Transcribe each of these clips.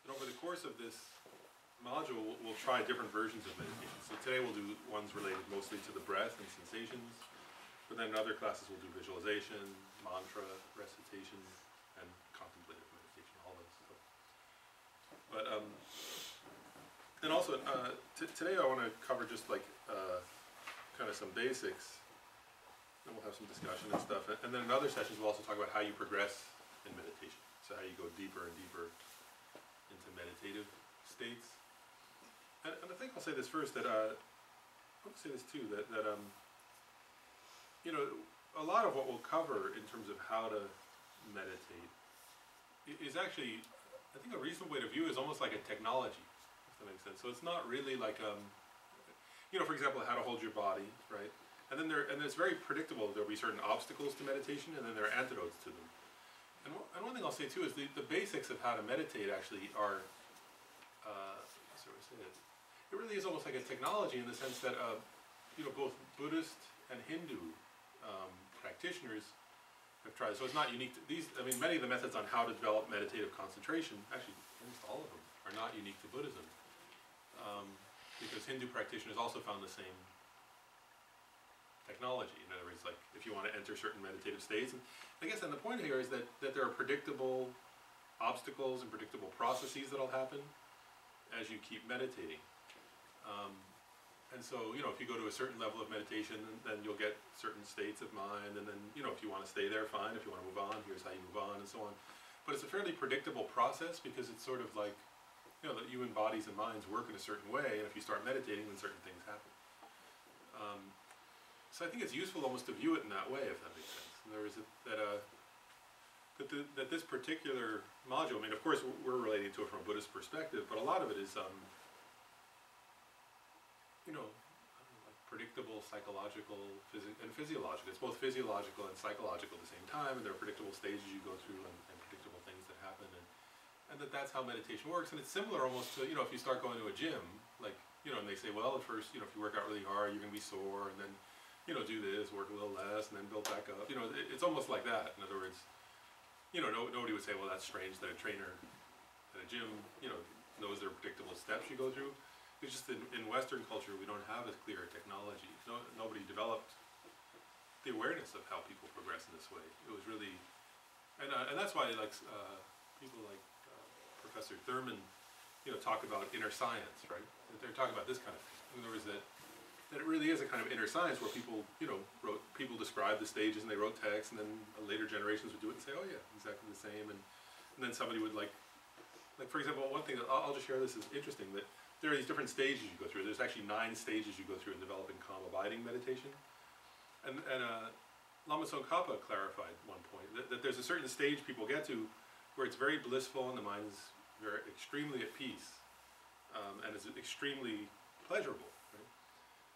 And over the course of this module, we'll try different versions of meditation. So today we'll do ones related mostly to the breath and sensations, but then in other classes we'll do visualization, mantra, recitation, and contemplative meditation, all those. So. But and also today I want to cover just like kind of some basics, and we'll have some discussion and stuff. And then in other sessions we'll also talk about how you progress in meditation. So how you go deeper and deeper into meditative states. And I think I'll say this first, that I want to say this too, that you know, a lot of what we'll cover in terms of how to meditate is actually, I think a reasonable way to view it is almost like a technology, if that makes sense. So it's not really like, you know, for example, how to hold your body, right? And then it's very predictable. There'll be certain obstacles to meditation, and then there are antidotes to them. And one thing I'll say too is the basics of how to meditate actually are, it really is almost like a technology in the sense that you know, both Buddhist and Hindu practitioners have tried. So it's not unique to these. I mean, many of the methods on how to develop meditative concentration, actually almost all of them, are not unique to Buddhism, because Hindu practitioners also found the same technology. In other words, like if you want to enter certain meditative states, and I guess then the point here is that there are predictable obstacles and predictable processes that'll happen as you keep meditating. And so, you know, if you go to a certain level of meditation, then you'll get certain states of mind, and then, you know, if you want to stay there, fine. If you want to move on, here's how you move on, and so on. But it's a fairly predictable process because it's sort of like, you know, that human bodies and minds work in a certain way, and if you start meditating, then certain things happen. So I think it's useful almost to view it in that way, if that makes sense. And there is that this particular module, I mean, of course, we're relating to it from a Buddhist perspective, but a lot of it is, you know, like predictable, psychological, and physiological. It's both physiological and psychological at the same time, and there are predictable stages you go through and predictable things that happen, and that's how meditation works. And it's similar almost to, you know, if you start going to a gym, like, you know, and they say, well, at first, you know, if you work out really hard, you're going to be sore, and then, you know, do this, work a little less, and then build back up. You know, it's almost like that. In other words, you know, nobody would say, well, that's strange that a trainer at a gym, you know, knows there are predictable steps you go through. It's just in Western culture, we don't have as clear a technology. Nobody developed the awareness of how people progress in this way. It was really, and that's why like people like Professor Thurman, you know, talk about inner science, right? They're talking about this kind of thing. In other words, that it really is a kind of inner science where people, you know, people described the stages and they wrote text, and then later generations would do it and say, oh yeah, exactly the same, and then somebody would like for example, one thing that I'll just share, this is interesting, that there are these different stages you go through. There's actually 9 stages you go through in developing calm abiding meditation. And Lama Tsongkhapa clarified at one point that there's a certain stage people get to where it's very blissful and the mind is very extremely at peace, and is extremely pleasurable. Right?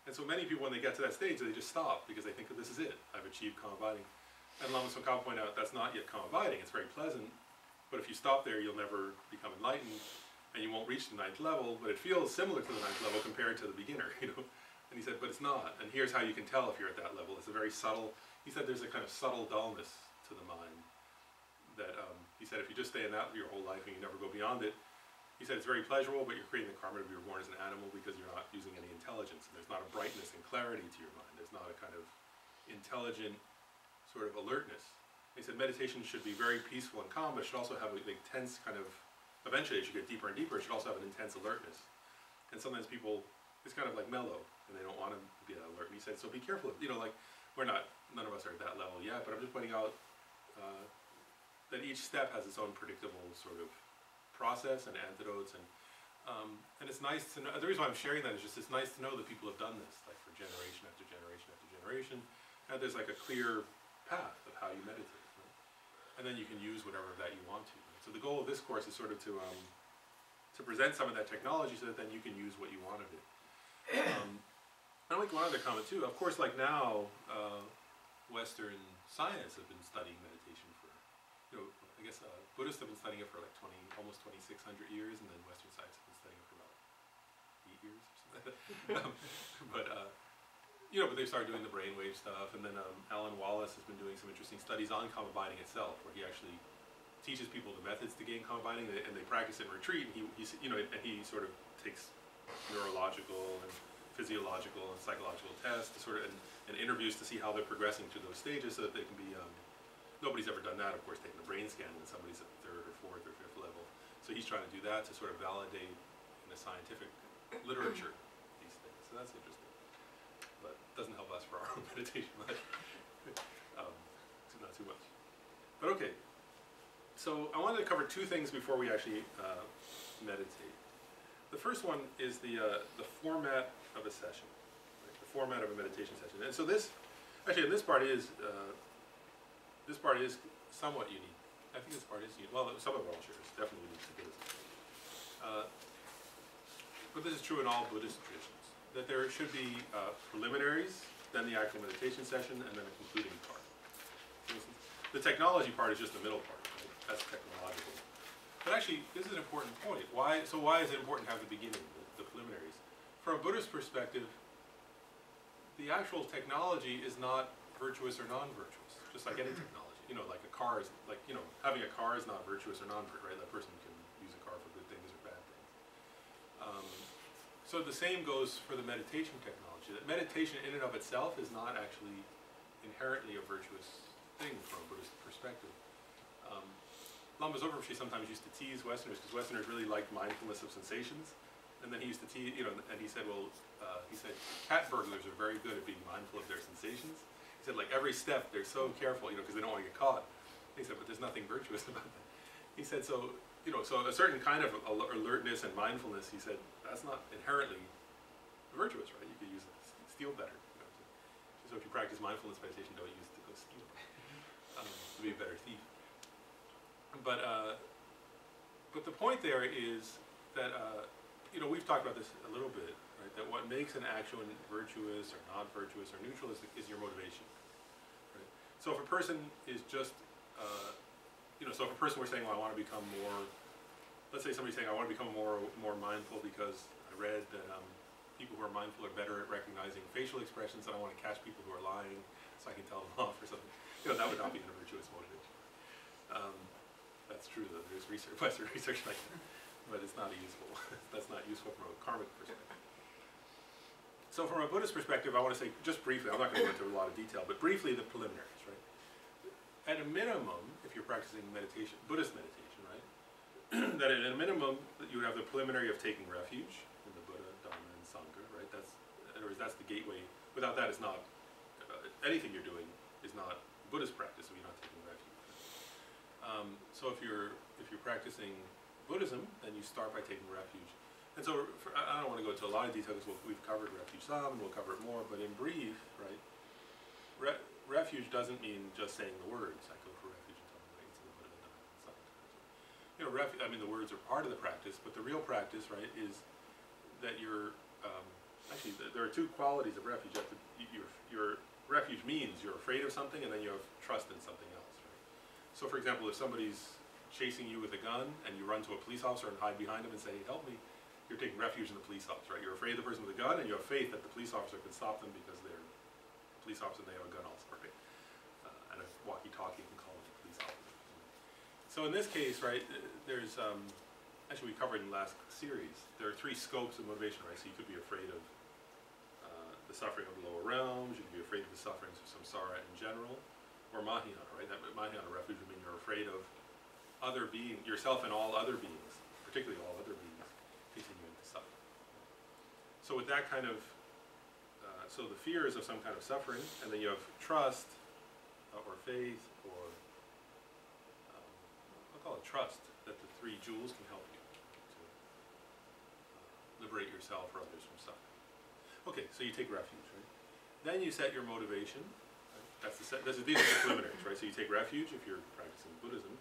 And so many people, when they get to that stage, they just stop because they think that this is it. I've achieved calm abiding. And Lama Tsongkhapa pointed out that's not yet calm abiding. It's very pleasant, but if you stop there, you'll never become enlightened. And you won't reach the 9th level, but it feels similar to the 9th level compared to the beginner, you know. And he said, but it's not. And here's how you can tell if you're at that level. It's a very subtle, he said there's a kind of subtle dullness to the mind that, he said if you just stay in that your whole life and you never go beyond it, he said it's very pleasurable, but you're creating the karma to be reborn as an animal because you're not using any intelligence. And there's not a brightness and clarity to your mind. There's not a kind of intelligent sort of alertness. He said meditation should be very peaceful and calm, but it should also have a tense kind of, eventually, as you get deeper and deeper, it should also have an intense alertness. And sometimes people, it's kind of like mellow, and they don't want to be that alert. And he said, so be careful. You know, like, none of us are at that level yet, but I'm just pointing out that each step has its own predictable sort of process and antidotes. And it's nice to know, the reason why I'm sharing that is just it's nice to know that people have done this, like for generation after generation after generation. And there's like a clear path of how you meditate. Right? And then you can use whatever of that you want to. So the goal of this course is sort of to present some of that technology so that then you can use what you want of it. I'll make one other comment too. Of course, like now, Western science have been studying meditation for, you know, I guess Buddhists have been studying it for like almost 2,600 years, and then Western science have been studying it for about 8 years or something like that. You know, but they started doing the brainwave stuff, and then Alan Wallace has been doing some interesting studies on calm abiding itself, where he actually teaches people the methods to gain calm binding, and they practice it in retreat. And he sort of takes neurological and physiological and psychological tests to sort of and interviews to see how they're progressing through those stages, so that they can be. Nobody's ever done that, of course, taking a brain scan when somebody's at third or fourth or fifth level. So he's trying to do that to sort of validate in the scientific literature these things. So that's interesting, but it doesn't help us for our own meditation much. Not too much. But okay, so I wanted to cover two things before we actually meditate. The first one is the format of a session, right? The format of a meditation session. And so this part is somewhat unique. I think this part is unique. Well, some of it I'll share is definitely unique to Buddhism. But this is true in all Buddhist traditions, that there should be preliminaries, then the actual meditation session, and then a concluding part. The technology part is just the middle part, right? That's technological. But actually, this is an important point. Why is it important to have the beginning, the preliminaries? From a Buddhist perspective, the actual technology is not virtuous or non-virtuous, just like any technology. Like a car is, having a car is not virtuous or non-virtuous, right? That person can use a car for good things or bad things. So the same goes for the meditation technology. That meditation in and of itself is not actually inherently a virtuous thing from a Buddhist perspective. Lama Zopa sometimes used to tease Westerners, because Westerners really liked mindfulness of sensations, and then he used to tease, and he said, cat burglars are very good at being mindful of their sensations. He said, like every step they're so careful, because they don't want to get caught. He said, but there's nothing virtuous about that. He said, so a certain kind of alertness and mindfulness, he said, that's not inherently virtuous, right? You could use it to steal better. So if you practice mindfulness meditation, don't use it to go steal. To be a better thief. But the point there is that we've talked about this a little bit, right? That what makes an action virtuous or not virtuous or neutral is your motivation. Right? So if a person is just, so if a person were saying, well, I want to become more, let's say somebody's saying, I want to become more mindful because I read that people who are mindful are better at recognizing facial expressions, and I want to catch people who are lying so I can tell them off or something. That would not be a virtuous motivation. That's true, though. There's Western research like that, but it's not useful. That's not useful from a karmic perspective. So from a Buddhist perspective, I want to say just briefly, I'm not going to go into a lot of detail, but briefly the preliminaries, right? At a minimum, if you're practicing meditation, Buddhist meditation, right, that at a minimum, you would have the preliminary of taking refuge in the Buddha, Dharma, and Sangha, right? That's the gateway. Without that, it's not, anything you're doing is not Buddhist practice if you're not taking refuge. So if you're practicing Buddhism, then you start by taking refuge. And so I don't want to go into a lot of detail because we've covered refuge some, and we'll cover it more. But in brief, right, refuge doesn't mean just saying the words. I go for refuge until I'm right to the Buddha, Dharma, and Sangha. The words are part of the practice, but the real practice, right, is that you're actually there are two qualities of refuge. Your refuge means you're afraid of something, and then you have trust in something else. Right? So, for example, if somebody's chasing you with a gun and you run to a police officer and hide behind him and say, "Help me," you're taking refuge in the police officer. Right? You're afraid of the person with a gun, and you have faith that the police officer can stop them because they're a police officer and they have a gun also. Right? And a walkie-talkie can call the police officer. So in this case, right, there's actually we covered in the last series. There are three scopes of motivation. Right? So you could be afraid of the suffering of the lower realms, you can be afraid of the sufferings of samsara in general, or mahayana, right? That mahayana refuge would mean you're afraid of other beings, yourself and all other beings, particularly all other beings, continuing to suffer. So with that kind of, so the fears of some kind of suffering, and then you have trust, or faith, or I'll call it trust, that the three jewels can help you to liberate yourself or others from suffering. Okay, so you take refuge, right? Then you set your motivation. Right? These are the preliminaries, right? So you take refuge if you're practicing Buddhism.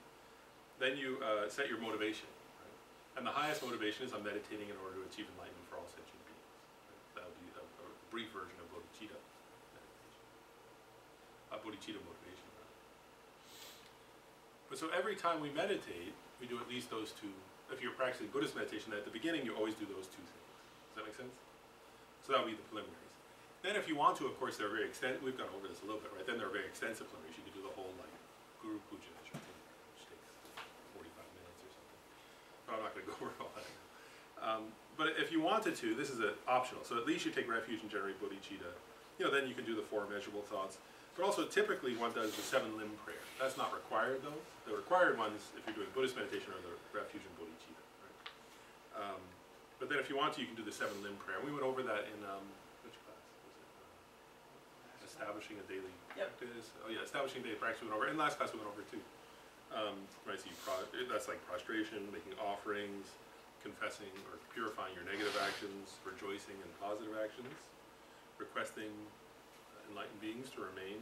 Then you set your motivation, right? And the highest motivation is I'm meditating in order to achieve enlightenment for all sentient beings. Right? That would be a brief version of bodhicitta meditation. Bodhicitta motivation, right? But so every time we meditate, we do at least those two. If you're practicing Buddhist meditation, at the beginning you always do those two things. Does that make sense? So that would be the preliminaries. Then if you want to, of course, they're very extensive. We've gone over this a little bit, right? Then there are very extensive preliminaries. You can do the whole, like, Guru Puja, which takes So I'm not going to go over all that. But if you wanted to, this is optional. So at least you take refuge and generate bodhicitta. You know, then you can do the 4 measurable thoughts. But also typically one does the 7-limb prayer. That's not required though. The required ones, if you're doing Buddhist meditation, are the refuge and bodhicitta. Right? But then if you want to, you can do the 7-limb prayer. And we went over that in, which class was it? Establishing a daily practice. Oh yeah, establishing a daily practice we went over. In last class we went over too. Right, so that's like prostration, making offerings, confessing or purifying your negative actions, rejoicing in positive actions, requesting enlightened beings to remain,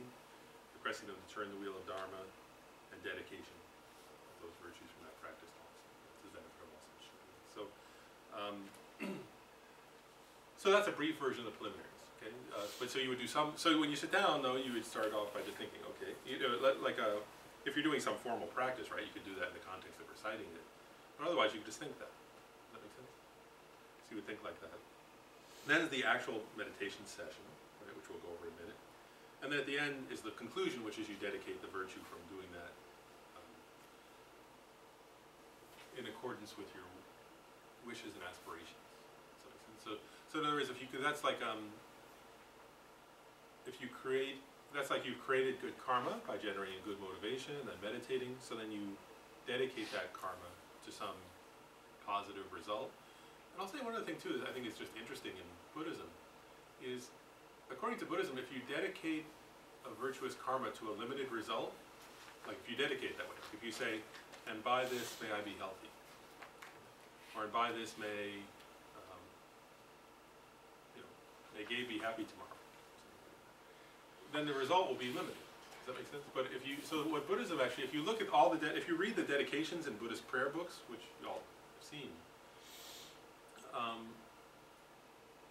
requesting them to turn the wheel of Dharma, and dedication of those virtues from that practice also. To the benefit of all such. So, so that's a brief version of the preliminaries. Okay, but so you would do some. So when you sit down, though, you would start off by just thinking, okay, you know, like if you're doing some formal practice, right, you could do that in the context of reciting it. But otherwise, you could just think that. Does that make sense? So you would think like that. Then is the actual meditation session, right, which we'll go over in a minute. And then at the end is the conclusion, which is you dedicate the virtue from doing that in accordance with your wishes and aspirations. So in other words, if you could, that's like if you create, that's like you've created good karma by generating good motivation and then meditating. So then you dedicate that karma to some positive result. And I'll say one other thing too that I think is just interesting in Buddhism is, according to Buddhism, if you dedicate a virtuous karma to a limited result, like if you dedicate it that way, if you say, and by this may I be healthy, or and by this may, may Gabe be happy tomorrow, then the result will be limited. Does that make sense? But if you, so what Buddhism actually, if you look at all the, if you read the dedications in Buddhist prayer books, which you all have seen,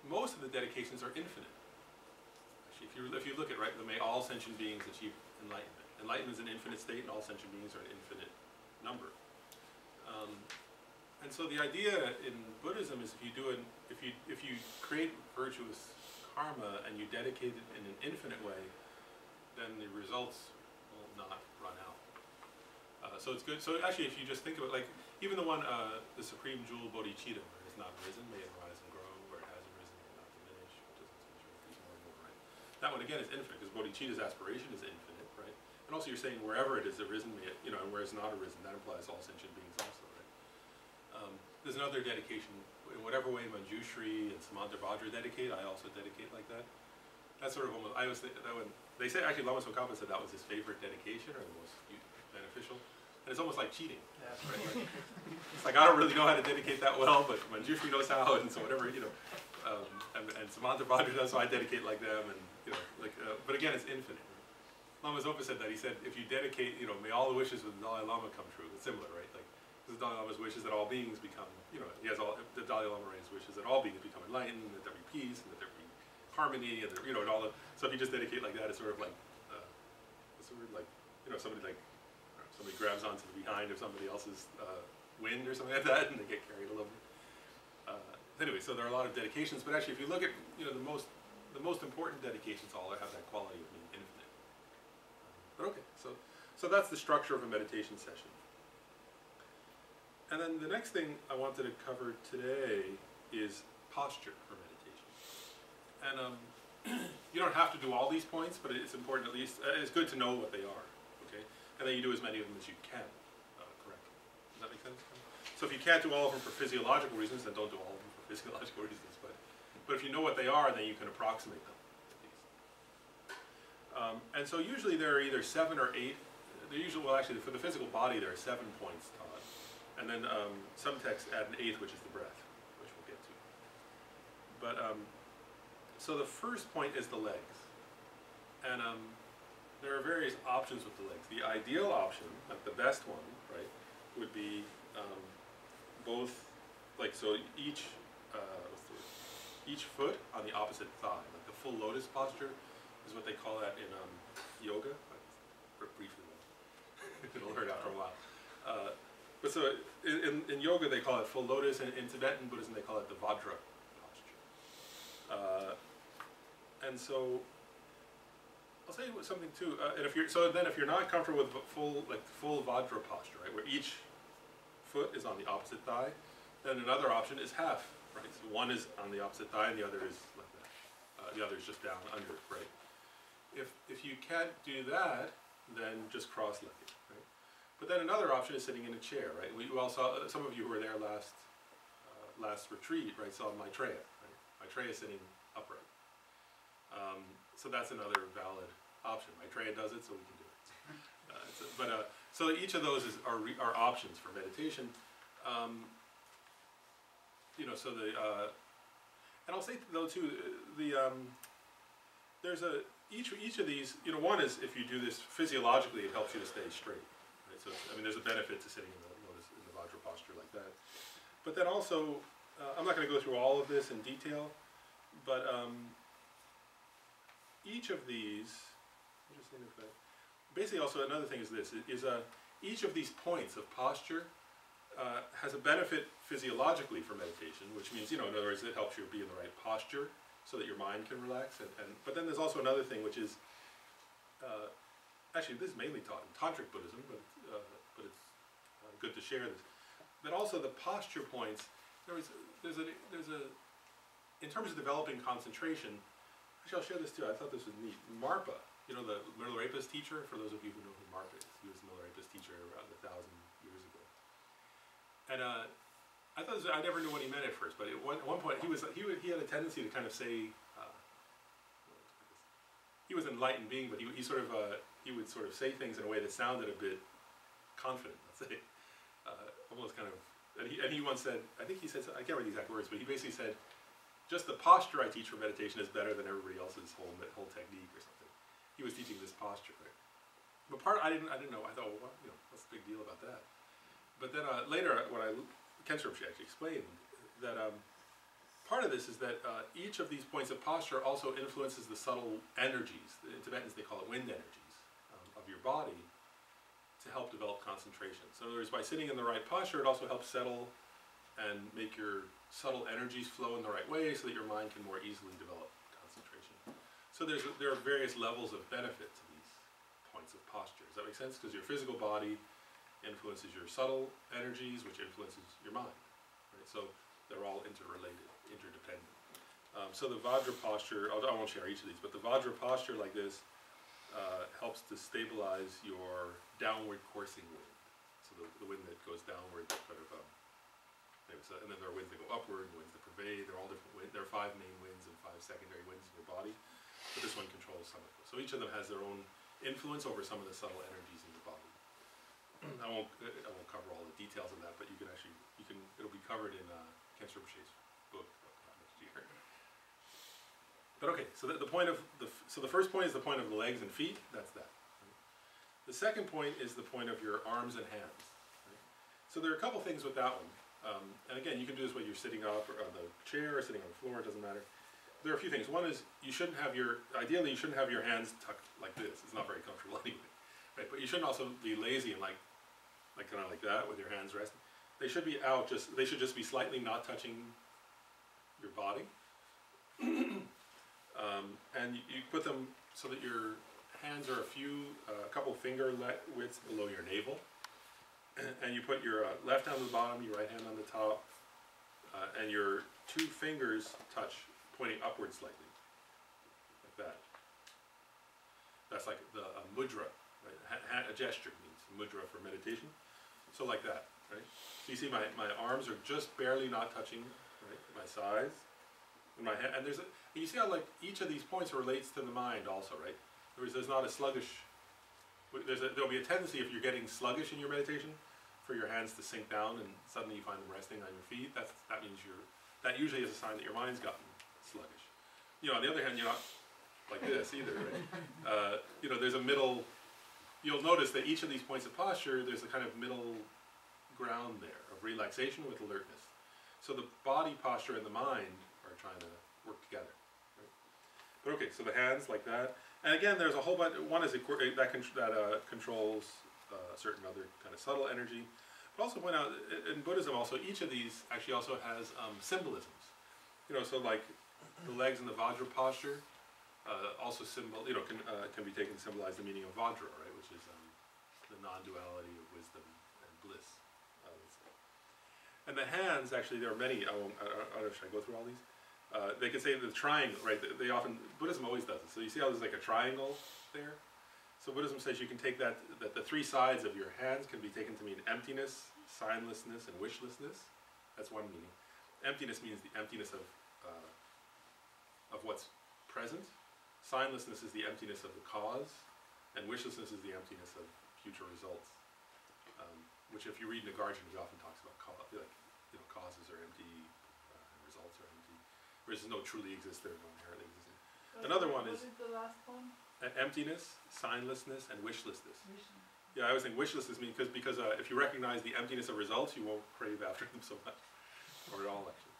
most of the dedications are infinite. Actually, if you look at, right, may all sentient beings achieve enlightenment. Enlightenment is an infinite state, and all sentient beings are an infinite number. And so the idea in Buddhism is if you create virtuous karma and you dedicate it in an infinite way, then the results will not run out. So it's good. So actually, if you just think about, like, even the one, the Supreme Jewel Bodhicitta, where it has not risen, may it rise and grow, where it hasn't risen, may it not diminish, which doesn't increase more and more, right? That one again is infinite, because bodhicitta's aspiration is infinite, right? And also you're saying wherever it is arisen, may it, you know, and where it's not arisen, that implies all sentient beings also, right? There's another dedication, in whatever way Manjushri and Samantabhadra dedicate, I also dedicate like that. That's sort of almost, I always think that when, they say, actually Lama Tsongkhapa said that was his favorite dedication, or the most beneficial. And it's almost like cheating. Yeah. Right? Like, it's like, I don't really know how to dedicate that well, but Manjushri knows how, and so whatever, you know, and Samantabhadra does, so I dedicate like them, and, you know, like, but again, it's infinite. Lama Zopa said that, he said, if you dedicate, you know, may all the wishes of the Dalai Lama come true. It's similar, right? Like, the Dalai Lama's wishes that all beings become, you know, he has all, the Dalai Lama raised wishes that all beings become enlightened, that there be peace, and that there be harmony, and there, you know, and all the, so if you just dedicate like that, it's sort of like, what's the word, like, you know, somebody grabs onto the behind of somebody else's wind or something like that, and they get carried a little bit. Anyway, so there are a lot of dedications, but actually if you look at, you know, the most important dedications all have that quality of being infinite. But okay, so that's the structure of a meditation session. And then the next thing I wanted to cover today is posture for meditation. And you don't have to do all these points, but it's important at least, it's good to know what they are, okay? And then you do as many of them as you can correctly. Does that make sense? So if you can't do all of them for physiological reasons, then don't do all of them for physiological reasons. But if you know what they are, then you can approximate them at least. And so usually there are either 7 or 8. They're usually, well actually for the physical body there are 7 points taught. And then some texts add an 8th, which is the breath, which we'll get to. But so the first point is the legs. And there are various options with the legs. The ideal option, like the best one, right, would be both, like, so each foot on the opposite thigh, like the full lotus posture is what they call that in yoga. Briefly, it'll hurt after a while. But so in yoga they call it full lotus, and in Tibetan Buddhism they call it the Vajra posture. And so I'll say something too. And if you're not comfortable with full Vajra posture, right, where each foot is on the opposite thigh. Then another option is half, right? So one is on the opposite thigh and the other is like that. The other is just down under, right? If you can't do that, then just cross-legged, right? But then another option is sitting in a chair, right? We all saw, some of you who were there last retreat, right, saw Maitreya, right? Maitreya is sitting upright. So that's another valid option. Maitreya does it, so we can do it. So each of those are options for meditation. You know, so and I'll say though too, there's each of these, you know, one is if you do this physiologically, it helps you to stay straight. Right? So I mean, there's a benefit to sitting in the Vajra posture like that. But then also, I'm not going to go through all of this in detail, but each of these, I'm just saying if that, basically also another thing is this, each of these points of posture has a benefit physiologically for meditation, which means, you know, in other words, it helps you be in the right posture so that your mind can relax. But then there's also another thing, which is, actually this is mainly taught in Tantric Buddhism, but it's good to share this. That also the posture points, there's a, in terms of developing concentration, actually I'll share this too, I thought this was neat. Marpa, you know, the Milarepa's teacher, for those of you who know who Marpa is, he was Milarepa's teacher around 1,000 years ago. And I thought I never knew what he meant at first, but at one point he had a tendency to kind of say, he was an enlightened being, but he would sort of say things in a way that sounded a bit confident, let's say, almost kind of. And he once said, I think he said, I can't remember the exact words, but he basically said, just the posture I teach for meditation is better than everybody else's whole technique or something. He was teaching this posture, right? But I didn't know. I thought, well, you know, what's the big deal about that? But then later, when Kensho actually explained that part of this is that each of these points of posture also influences the subtle energies. In Tibetans, they call it wind energies of your body to help develop concentration. So in other words, by sitting in the right posture, it also helps settle and make your subtle energies flow in the right way so that your mind can more easily develop concentration. So there are various levels of benefit to these points of posture. Does that make sense? Because your physical body influences your subtle energies, which influences your mind. Right? So they're all interrelated, interdependent. So the Vajra posture, I won't share each of these, but the Vajra posture like this helps to stabilize your downward coursing wind. So the wind that goes downward, sort of, and then there are winds that go upward, winds that pervade. They're all different winds. There are 5 main winds and 5 secondary winds in your body, but this one controls some of them. So each of them has their own influence over some of the subtle energies in your body. I won't cover all the details of that, but it'll be covered in Kensho Rinpoche's book next year. But okay, so the first point is the point of the legs and feet. That's that. Right? The second point is the point of your arms and hands. Right? So there are a couple things with that one. And again, you can do this whether you're sitting up or on the chair or sitting on the floor. It doesn't matter. There are a few things. One is ideally you shouldn't have your hands tucked like this. It's not very comfortable anyway. Right? But you shouldn't also be lazy and like kind of like that with your hands resting. They should be out. They should just be slightly not touching your body. And you put them so that your hands are a couple finger widths below your navel. And you put your left hand on the bottom, your right hand on the top, and your 2 fingers touch, pointing upward slightly, like that. That's like the mudra, right? A gesture means mudra for meditation. So like that, right? So you see my arms are just barely not touching, right? My sides, and my hand, and you see how like each of these points relates to the mind also, right? There's not a sluggish. There'll be a tendency if you're getting sluggish in your meditation for your hands to sink down and suddenly you find them resting on your feet. That means that usually is a sign that your mind's gotten sluggish. You know, on the other hand, you're not like this either, right? You know, there's a middle. You'll notice that each of these points of posture, there's a kind of middle ground there of relaxation with alertness. So the body posture and the mind are trying to work together. Right? But okay, so the hands like that. And again, there's a whole bunch. One is that controls certain other kind of subtle energy. But also point out, in Buddhism also, each of these actually also has symbolisms. You know, so like the legs in the Vajra posture also can be taken to symbolize the meaning of Vajra, right, which is the non-duality of wisdom and bliss. And the hands, actually, there are many. I don't know, should I go through all these? They can say the triangle, right? They often, Buddhism always does it. So you see how there's like a triangle there? So Buddhism says you can take that the three sides of your hands can be taken to mean emptiness, signlessness, and wishlessness. That's one meaning. Emptiness means the emptiness of what's present. Signlessness is the emptiness of the cause, and wishlessness is the emptiness of future results. Which, if you read Nagarjuna, he often talks about causes are empty, and results are empty. Whereas there's no truly existent or no inherently existent. Another one is the last one? Emptiness, signlessness, and wishlessness. Yeah, I always think wishlessness means because if you recognize the emptiness of results, you won't crave after them so much, or at all actually.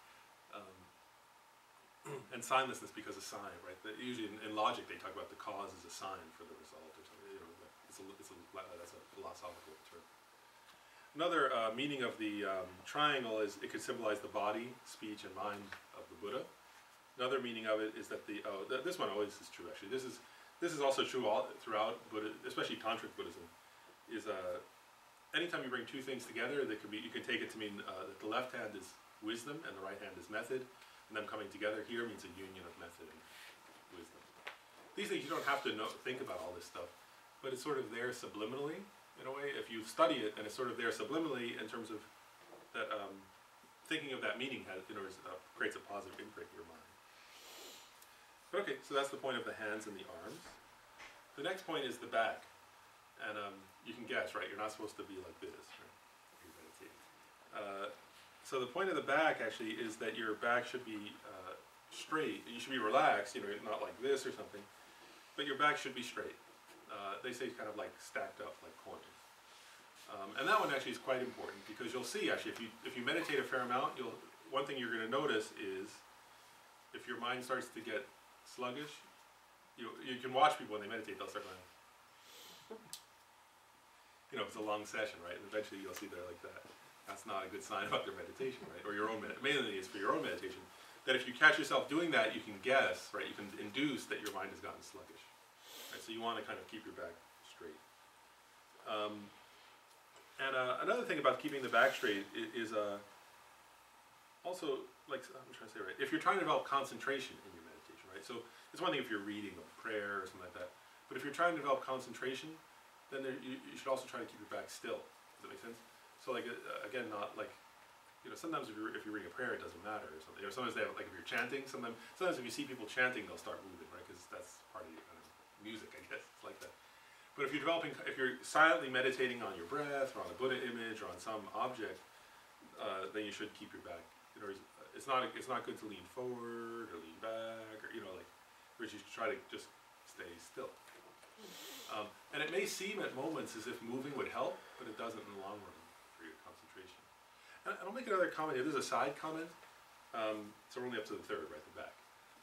And signlessness because of sign, right? Usually in logic they talk about the cause as a sign for the result or something. You know, that's a philosophical term. Another meaning of the triangle is it could symbolize the body, speech, and mind of the Buddha. Another meaning of it is that this one always is true actually. This is also true throughout Buddha, especially Tantric Buddhism. Is anytime you bring two things together, you can take it to mean that the left hand is wisdom and the right hand is method, and them coming together here means a union of method and wisdom. These things you don't have to think about all this stuff, but it's sort of there subliminally. In a way, if you study it, then it's sort of there subliminally in terms of that thinking of that meaning creates a positive imprint in your mind. But okay, so that's the point of the hands and the arms. The next point is the back, and you can guess, right? You're not supposed to be like this, right? You're meditating. So the point of the back actually is that your back should be straight. You should be relaxed, not like this or something, but your back should be straight. They say kind of like stacked up like coins. And that one actually is quite important because you'll see actually if you meditate a fair amount, one thing you're going to notice is if your mind starts to get sluggish, you can watch people when they meditate, they'll start going, it's a long session, right? And eventually you'll see they're like that. That's not a good sign about their meditation, right? Or your own mainly it's for your own meditation. That if you catch yourself doing that, you can guess, right? You can induce that your mind has gotten sluggish. Right, so you want to kind of keep your back straight. Another thing about keeping the back straight is also, like I'm trying to say right, if you're trying to develop concentration in your meditation, right? So it's one thing if you're reading a prayer or something like that, but if you're trying to develop concentration, then you should also try to keep your back still. Does that make sense? So like again, not like sometimes if you're reading a prayer, it doesn't matter or something. Sometimes they have, like if you're chanting, sometimes if you see people chanting, they'll start moving, right? Because that's part of music, I guess. It's like that. But if you're silently meditating on your breath or on a Buddha image or on some object, then you should keep your back. It's not good to lean forward or lean back or whereas you should try to just stay still. And it may seem at moments as if moving would help, but it doesn't in the long run for your concentration. And I'll make another comment here. There's a side comment. So we're only up to the third, right, the back.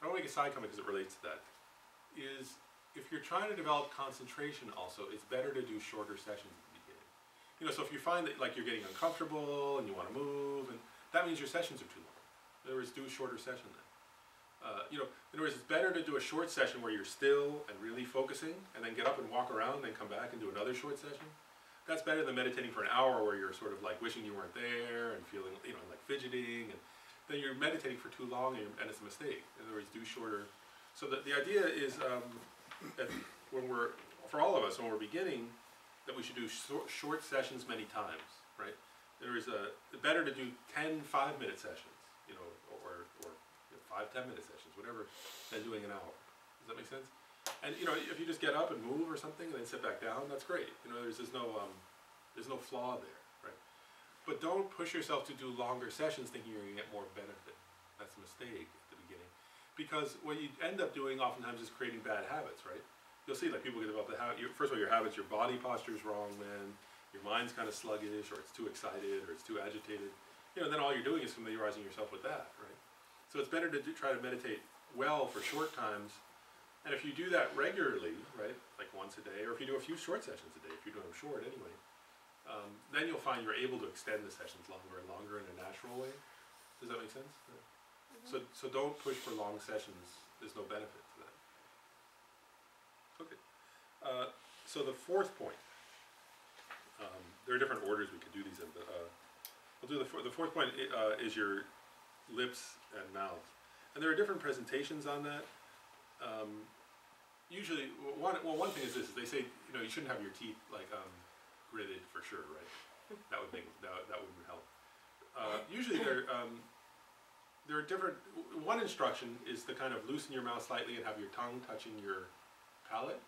I don't make a side comment because it relates to that. If you're trying to develop concentration also, it's better to do shorter sessions at the beginning. So if you find that like you're getting uncomfortable and you want to move, and that means your sessions are too long. In other words, do a shorter session then. In other words, it's better to do a short session where you're still and really focusing, and then get up and walk around, and then come back and do another short session. That's better than meditating for an hour where you're sort of like wishing you weren't there and feeling, like fidgeting, and then you're meditating for too long and it's a mistake. In other words, do shorter. So the idea is for all of us, when we're beginning, that we should do short sessions many times, right? There is better to do 10 5-minute sessions, or 5 10-minute sessions, whatever, than doing an hour. Does that make sense? And if you just get up and move or something and then sit back down, that's great. There's no flaw there, right? But don't push yourself to do longer sessions thinking you're going to get more benefit. That's a mistake at the beginning, because what you end up doing oftentimes is creating bad habits, right? You'll see like people get develop the habit. First of all, your habits, your body posture is wrong. Then your mind's kind of sluggish, or it's too excited, or it's too agitated. Then all you're doing is familiarizing yourself with that, right? So it's better to try to meditate well for short times. And if you do that regularly, right, like once a day, or if you do a few short sessions a day, if you do them short anyway, then you'll find you're able to extend the sessions longer and longer in a natural way. Does that make sense? Yeah. So don't push for long sessions. There's no benefit to that. Okay. So the fourth point, there are different orders we could do these in, but I'll do the fourth point is your lips and mouth. And there are different presentations on that. Usually, one thing is this, is they say, you shouldn't have your teeth like gritted for sure, right? That would make, that wouldn't help. Usually there are different, one instruction is to kind of loosen your mouth slightly and have your tongue touching your palate.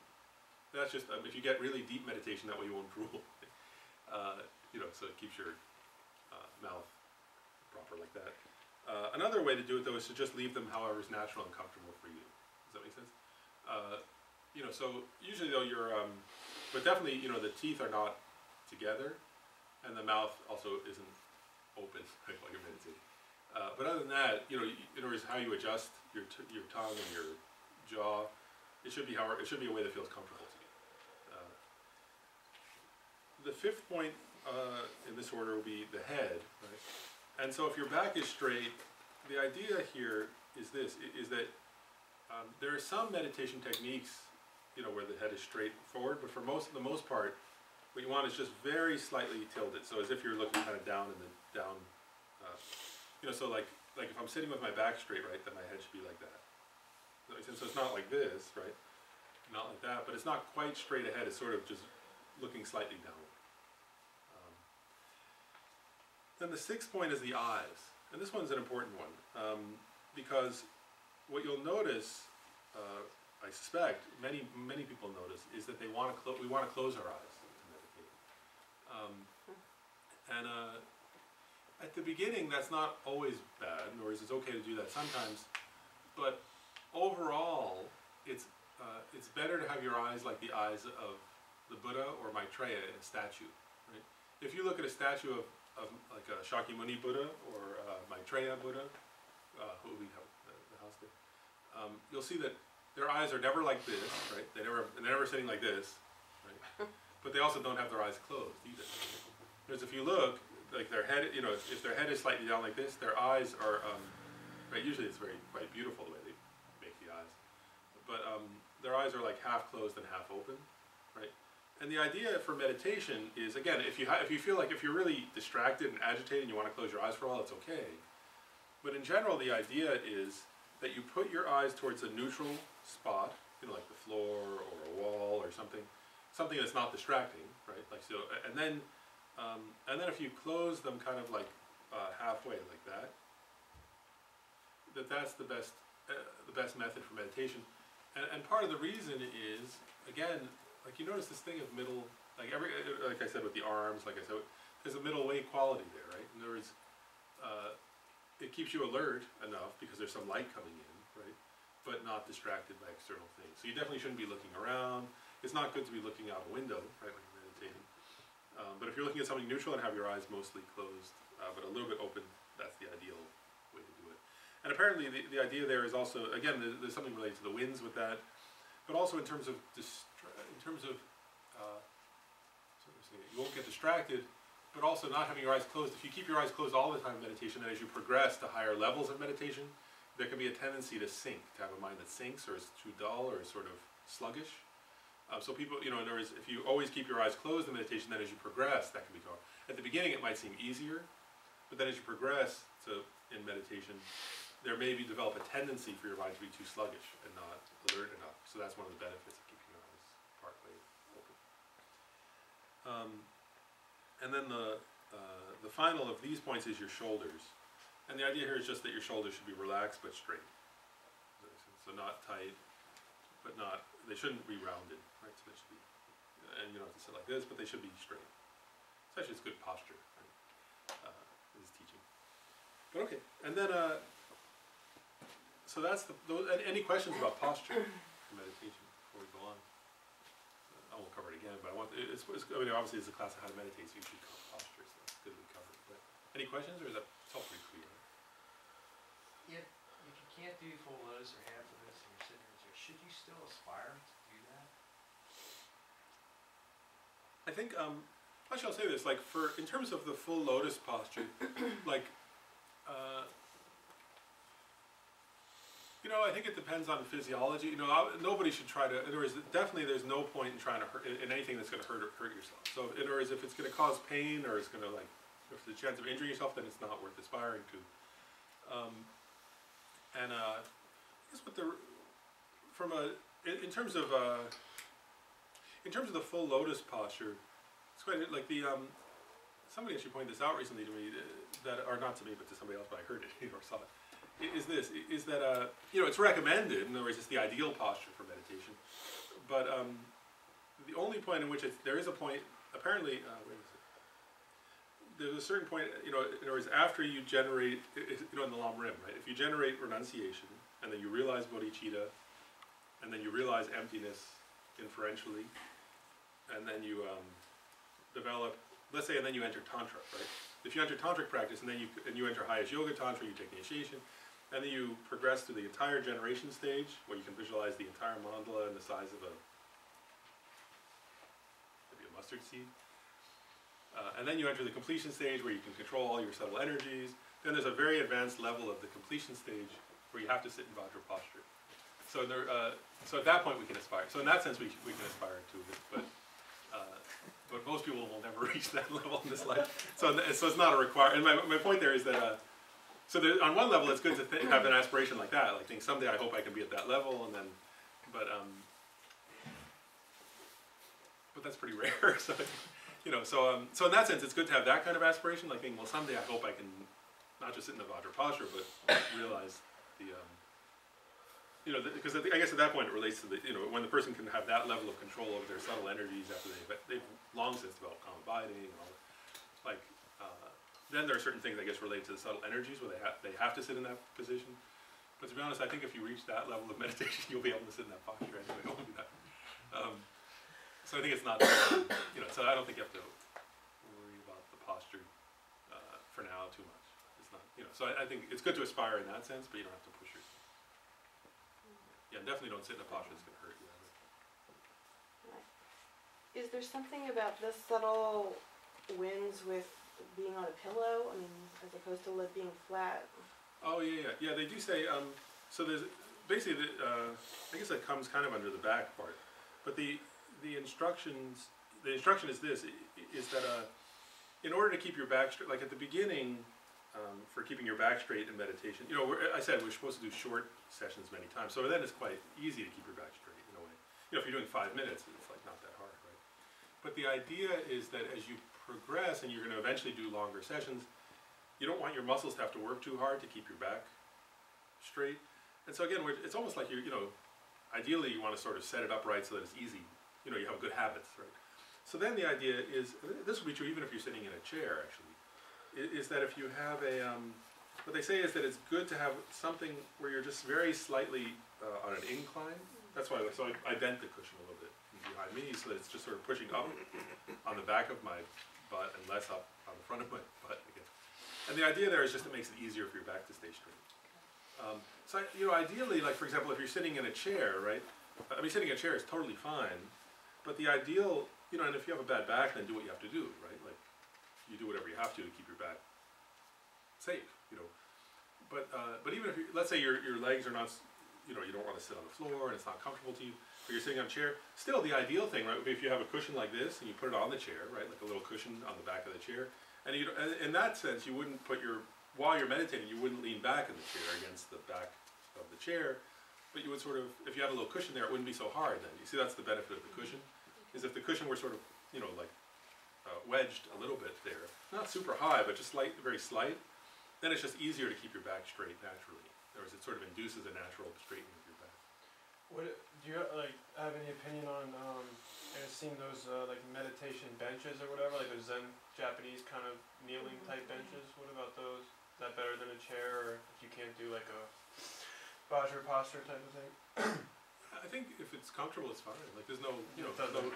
That's just, if you get really deep meditation, that way you won't drool. So it keeps your mouth proper like that. Another way to do it though is to just leave them however is natural and comfortable for you. Does that make sense? So usually though but definitely, the teeth are not together and the mouth also isn't open while you're meditating. But other than that, in other words, how you adjust your tongue and your jaw, it should be a way that feels comfortable to you. The fifth point in this order will be the head, right? And so if your back is straight, the idea here is this, is that there are some meditation techniques, where the head is straight forward, but for the most part, what you want is just very slightly tilted. So as if you're looking kind of down in the down, so like if I'm sitting with my back straight, right, then my head should be like that. So it's not like this, right? Not like that, but it's not quite straight ahead. It's sort of just looking slightly downward. Then the sixth point is the eyes, and this one's an important one because what you'll notice, I suspect many people notice, is that we want to close our eyes to meditate. At the beginning, that's not always bad, nor is it okay to do that sometimes. But overall, it's better to have your eyes like the eyes of the Buddha or Maitreya in a statue. Right? If you look at a statue of like a Shakyamuni Buddha or Maitreya Buddha, who we have the house there, you'll see that their eyes are never like this, right? They're never sitting like this, right? But they also don't have their eyes closed either. Because if you look, like their head, if their head is slightly down like this, their eyes are, right? Usually it's quite beautiful the way they make the eyes, but their eyes are like half closed and half open, right? And the idea for meditation is, again, if you feel like if you're really distracted and agitated and you want to close your eyes for a while, it's okay. But in general, the idea is that you put your eyes towards a neutral spot, like the floor or a wall or something that's not distracting, right? Like so, and then if you close them kind of like halfway like that, that's the best method for meditation. And part of the reason is, again, like you notice this thing of middle, like I said with the arms, like I said, there's a middle way quality there, right? In other words, it keeps you alert enough because there's some light coming in, right? But not distracted by external things. So you definitely shouldn't be looking around. It's not good to be looking out a window, right, when you're meditating. But if you're looking at something neutral and have your eyes mostly closed, but a little bit open, that's the ideal way to do it. And apparently the idea there is also, again, there's something related to the winds with that, but also in terms of you won't get distracted, but also not having your eyes closed. If you keep your eyes closed all the time in meditation, and as you progress to higher levels of meditation, there can be a tendency to sink, to have a mind that sinks or is too dull or is sort of sluggish. So people, in other words, if you always keep your eyes closed in meditation, then as you progress, that can become, at the beginning it might seem easier, but then as you progress in meditation, there may develop a tendency for your mind to be too sluggish and not alert enough. So that's one of the benefits of keeping your eyes partway open. And then the final of these points is your shoulders. And the idea here is just that your shoulders should be relaxed but straight. So not tight, but they shouldn't be rounded, right? So they should be, and you don't have to sit like this, but they should be straight. It's actually good posture, right? This is teaching. But okay, and then, so that's any questions about posture for meditation before we go on? I won't cover it again, but I mean, obviously it's a class on how to meditate, so you should cover posture, so that's good we covered. But any questions, or is that it's all pretty clear? If you can't do full lotus or half lotus and you're sitting there, should you still aspire to do that? I think, actually I'll say this, like in terms of the full lotus posture, like, I think it depends on the physiology. Nobody should try to, in other words, definitely there's no point in trying to hurt, in anything that's going to hurt yourself. So in other words, if it's going to cause pain or it's going to if there's a chance of injuring yourself, then it's not worth aspiring to. I guess what the, from a, in terms of the full lotus posture, it's quite like the somebody actually pointed this out recently to me, that, or not to me, but to somebody else, but I heard it or saw it. Is that you know, it's recommended. In other words, it's the ideal posture for meditation, but the only point in which there is a point apparently. Where is it? There's a certain point, you know, in other words, after you generate, you know, in the Lam Rim, right? If you generate renunciation, and then you realize bodhicitta, and then you realize emptiness inferentially, and then you develop, let's say, and then you enter tantra, right? If you enter tantric practice, and then you enter highest yoga tantra, you take initiation, and then you progress through the entire generation stage, where you can visualize the entire mandala in the size of maybe a mustard seed. And then you enter the completion stage where you can control all your subtle energies. Then there's a very advanced level of the completion stage where you have to sit in Vajra posture. So so at that point we can aspire. So in that sense we can aspire to it, but most people will never reach that level in this life. So it's not a requirement. And my point there is that so on one level it's good to have an aspiration like that, like think someday I hope I can be at that level, and then but that's pretty rare. So. You know, so in that sense, it's good to have that kind of aspiration, like thinking, well, someday I hope I can not just sit in the Vajra posture, but realize the, you know, because I guess at that point it relates to the, you know, when the person can have that level of control over their subtle energies after they've long since developed calm abiding and all that, like, then there are certain things I guess related to the subtle energies where they have to sit in that position. But to be honest, I think if you reach that level of meditation, you'll be able to sit in that posture anyway. It won't be that. So I think it's not, you know, so I don't think you have to worry about the posture for now too much. It's not, you know, so I think it's good to aspire in that sense, but you don't have to push yourself. Yeah, definitely don't sit in a posture that's going to hurt you. Is there something about the subtle winds with being on a pillow? I mean, as opposed to it being flat? Oh, yeah, they do say, so there's, basically, I guess that comes kind of under the back part, but the instruction is this, is that in order to keep your back straight, like at the beginning, for keeping your back straight in meditation, you know, I said we're supposed to do short sessions many times, so then it's quite easy to keep your back straight in a way. You know, if you're doing 5 minutes, it's like not that hard, right? But the idea is that as you progress and you're going to eventually do longer sessions, you don't want your muscles to have to work too hard to keep your back straight. And so again, it's almost like you know, ideally you want to sort of set it up right so that it's easy. You know, you have good habits, right? So then the idea is, this will be true even if you're sitting in a chair, actually, is that if you have a, what they say is that it's good to have something where you're just very slightly on an incline. That's why, so I bent the cushion a little bit behind me so that it's just sort of pushing up on the back of my butt and less up on the front of my butt again. And the idea there is just it makes it easier for your back to stay straight. So, you know, ideally, like for example, if you're sitting in a chair, right? I mean, sitting in a chair is totally fine. But the ideal, you know, and if you have a bad back, then do what you have to do, right? Like, you do whatever you have to keep your back safe, you know. But even if, let's say your legs are not, you know, you don't want to sit on the floor and it's not comfortable to you, but you're sitting on a chair, still the ideal thing, right, would be if you have a cushion like this and you put it on the chair, right, like a little cushion on the back of the chair, and in that sense, you wouldn't put while you're meditating, you wouldn't lean back in the chair against the back of the chair, but you would sort of, if you had a little cushion there, it wouldn't be so hard then. You see, that's the benefit of the cushion. Is if the cushion were sort of, you know, like wedged a little bit there, not super high, but just very slight, then it's just easier to keep your back straight naturally. In other words, it sort of induces a natural straightening of your back. Do you like have any opinion on? I've seen those like meditation benches or whatever, like those Zen Japanese kind of kneeling type benches. What about those? Is that better than a chair, or if you can't do like a Vajra posture type of thing? I think if it's comfortable, it's fine. Like there's no, you know,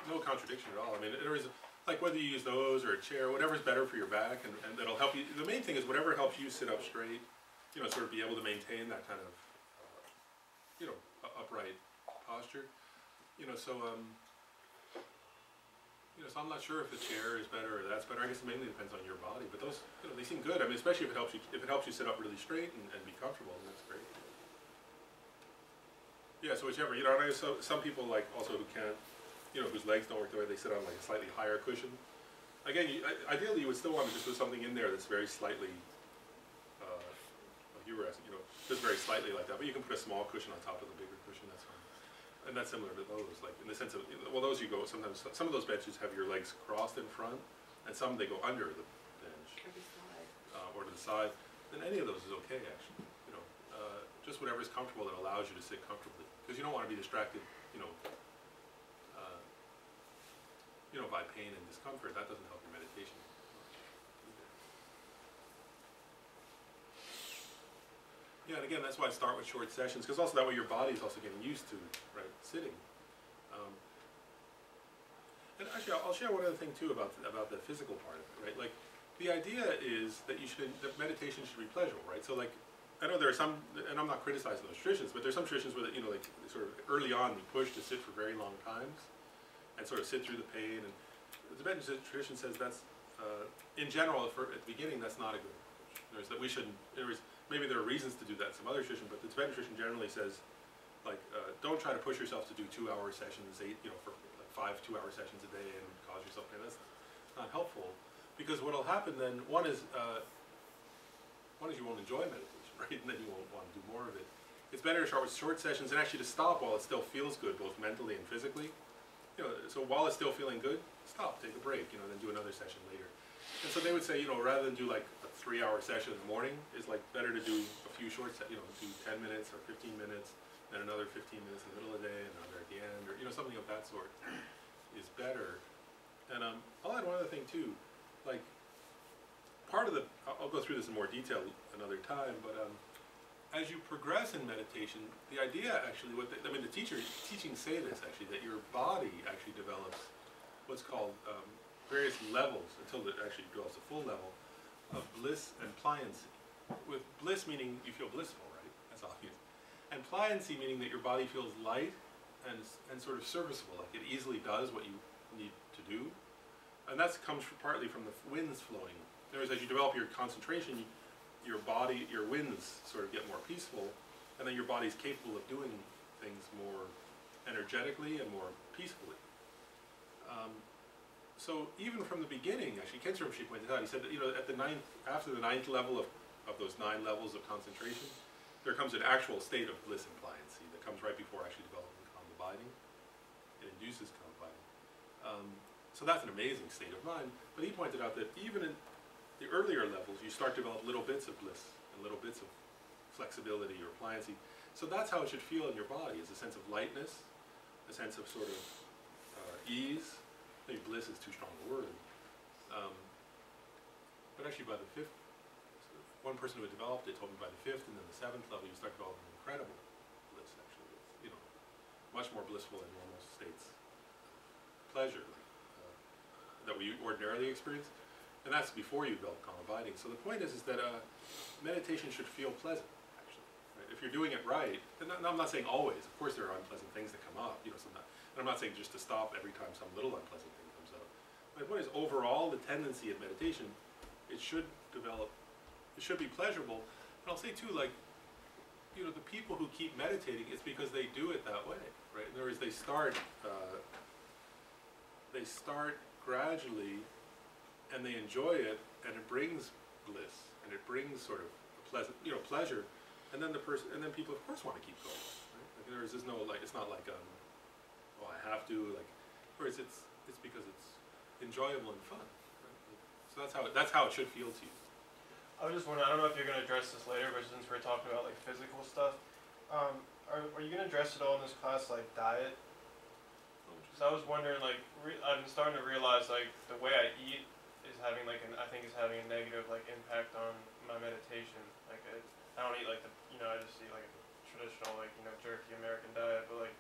no contradiction at all. I mean, there is, like whether you use those or a chair, whatever's better for your back, and that'll help you. The main thing is whatever helps you sit up straight, you know, sort of be able to maintain that kind of, you know, upright posture. You know, so you know, so I'm not sure if the chair is better or that's better. I guess it mainly depends on your body, but those, you know, they seem good. I mean, especially if it helps you sit up really straight and be comfortable, then that's great. Yeah, so whichever, you know, and some people like also who can't, you know, whose legs don't work the way, they sit on like a slightly higher cushion, again, ideally you would still want to just put something in there that's very slightly, like you were asking, just very slightly like that, but you can put a small cushion on top of the bigger cushion, that's fine. And that's similar to those, like in the sense of, well, those you go, sometimes, some of those benches have your legs crossed in front, and some they go under the bench, or to the side, then any of those is okay, actually, just whatever's comfortable that allows you to sit comfortably, because you don't want to be distracted, by pain and discomfort. That doesn't help your meditation much either. Yeah, and again, that's why I start with short sessions, because also that way your body is also getting used to, right, sitting. And actually, I'll share one other thing too about the physical part of it, right? Like, the idea is that that meditation should be pleasurable, right? So like, I know there are some, and I'm not criticizing those traditions, but there's some traditions where, like sort of early on you push to sit for very long times, and sort of sit through the pain. And the Tibetan tradition says that's, in general, at the beginning, that's not a good approach. That we shouldn't. Maybe there are reasons to do that in some other tradition, but the Tibetan tradition generally says, like, don't try to push yourself to do 2-hour sessions, for like 5 2-hour sessions a day, and cause yourself pain. That's not helpful, because what'll happen then, one is you won't enjoy meditation, right? And then you won't want to do more of it. It's better to start with short sessions and actually to stop while it still feels good, both mentally and physically. So while it's still feeling good, stop, take a break, then do another session later. And so they would say, rather than do like a 3-hour session in the morning, it's like better to do a few short sessions, do 10 minutes or 15 minutes, then another 15 minutes in the middle of the day, and another at the end, or something of that sort is better. And I'll add one other thing too, like part of I'll go through this in more detail another time, but as you progress in meditation, the idea actually, the teachings say this actually, that your body actually develops what's called various levels until it actually develops a full level of bliss and pliancy. With bliss meaning you feel blissful, right? That's obvious. And pliancy meaning that your body feels light and sort of serviceable, like it easily does what you need to do. And that comes partly from the winds flowing. In other words, as you develop your concentration, your winds sort of get more peaceful, and then your body's capable of doing things more energetically and more peacefully. So even from the beginning, actually, Khyentse Rinpoche pointed out, he said that after the ninth level of those 9 levels of concentration, there comes an actual state of bliss and pliancy that comes right before actually developing calm abiding. It induces calm abiding. So that's an amazing state of mind. But he pointed out that even in the earlier levels, you start to develop little bits of bliss and little bits of flexibility or pliancy. So that's how it should feel in your body, is a sense of lightness, a sense of sort of ease. Maybe bliss is too strong a word. But actually by the 5th, one person who had developed it told me by the 5th and then the 7th level, you start developing incredible bliss, actually. It's, much more blissful than normal states. Pleasure, that we ordinarily experience. And that's before you develop calm abiding. So the point is that meditation should feel pleasant, actually. Right? If you're doing it right, and I'm not saying always. Of course there are unpleasant things that come up, sometimes. And I'm not saying just to stop every time some little unpleasant thing comes up. My point is, overall, the tendency of meditation, it should be pleasurable. And I'll say too, like, the people who keep meditating, it's because they do it that way, right? In other words, they start gradually, and they enjoy it, and it brings bliss, and it brings sort of a pleasant, pleasure, and then people of course want to keep going, right? Like, there's no, like, it's not like I have to, like, whereas it's because it's enjoyable and fun, right? So that's how it should feel to you. I was just wondering, I don't know if you're going to address this later, but since we're talking about like physical stuff, are you going to address it all in this class, like diet? Because I was wondering, like, I'm starting to realize like the way I eat is having like I think is having a negative like impact on my meditation. Like I don't eat like I just eat like a traditional like jerky American diet, but like.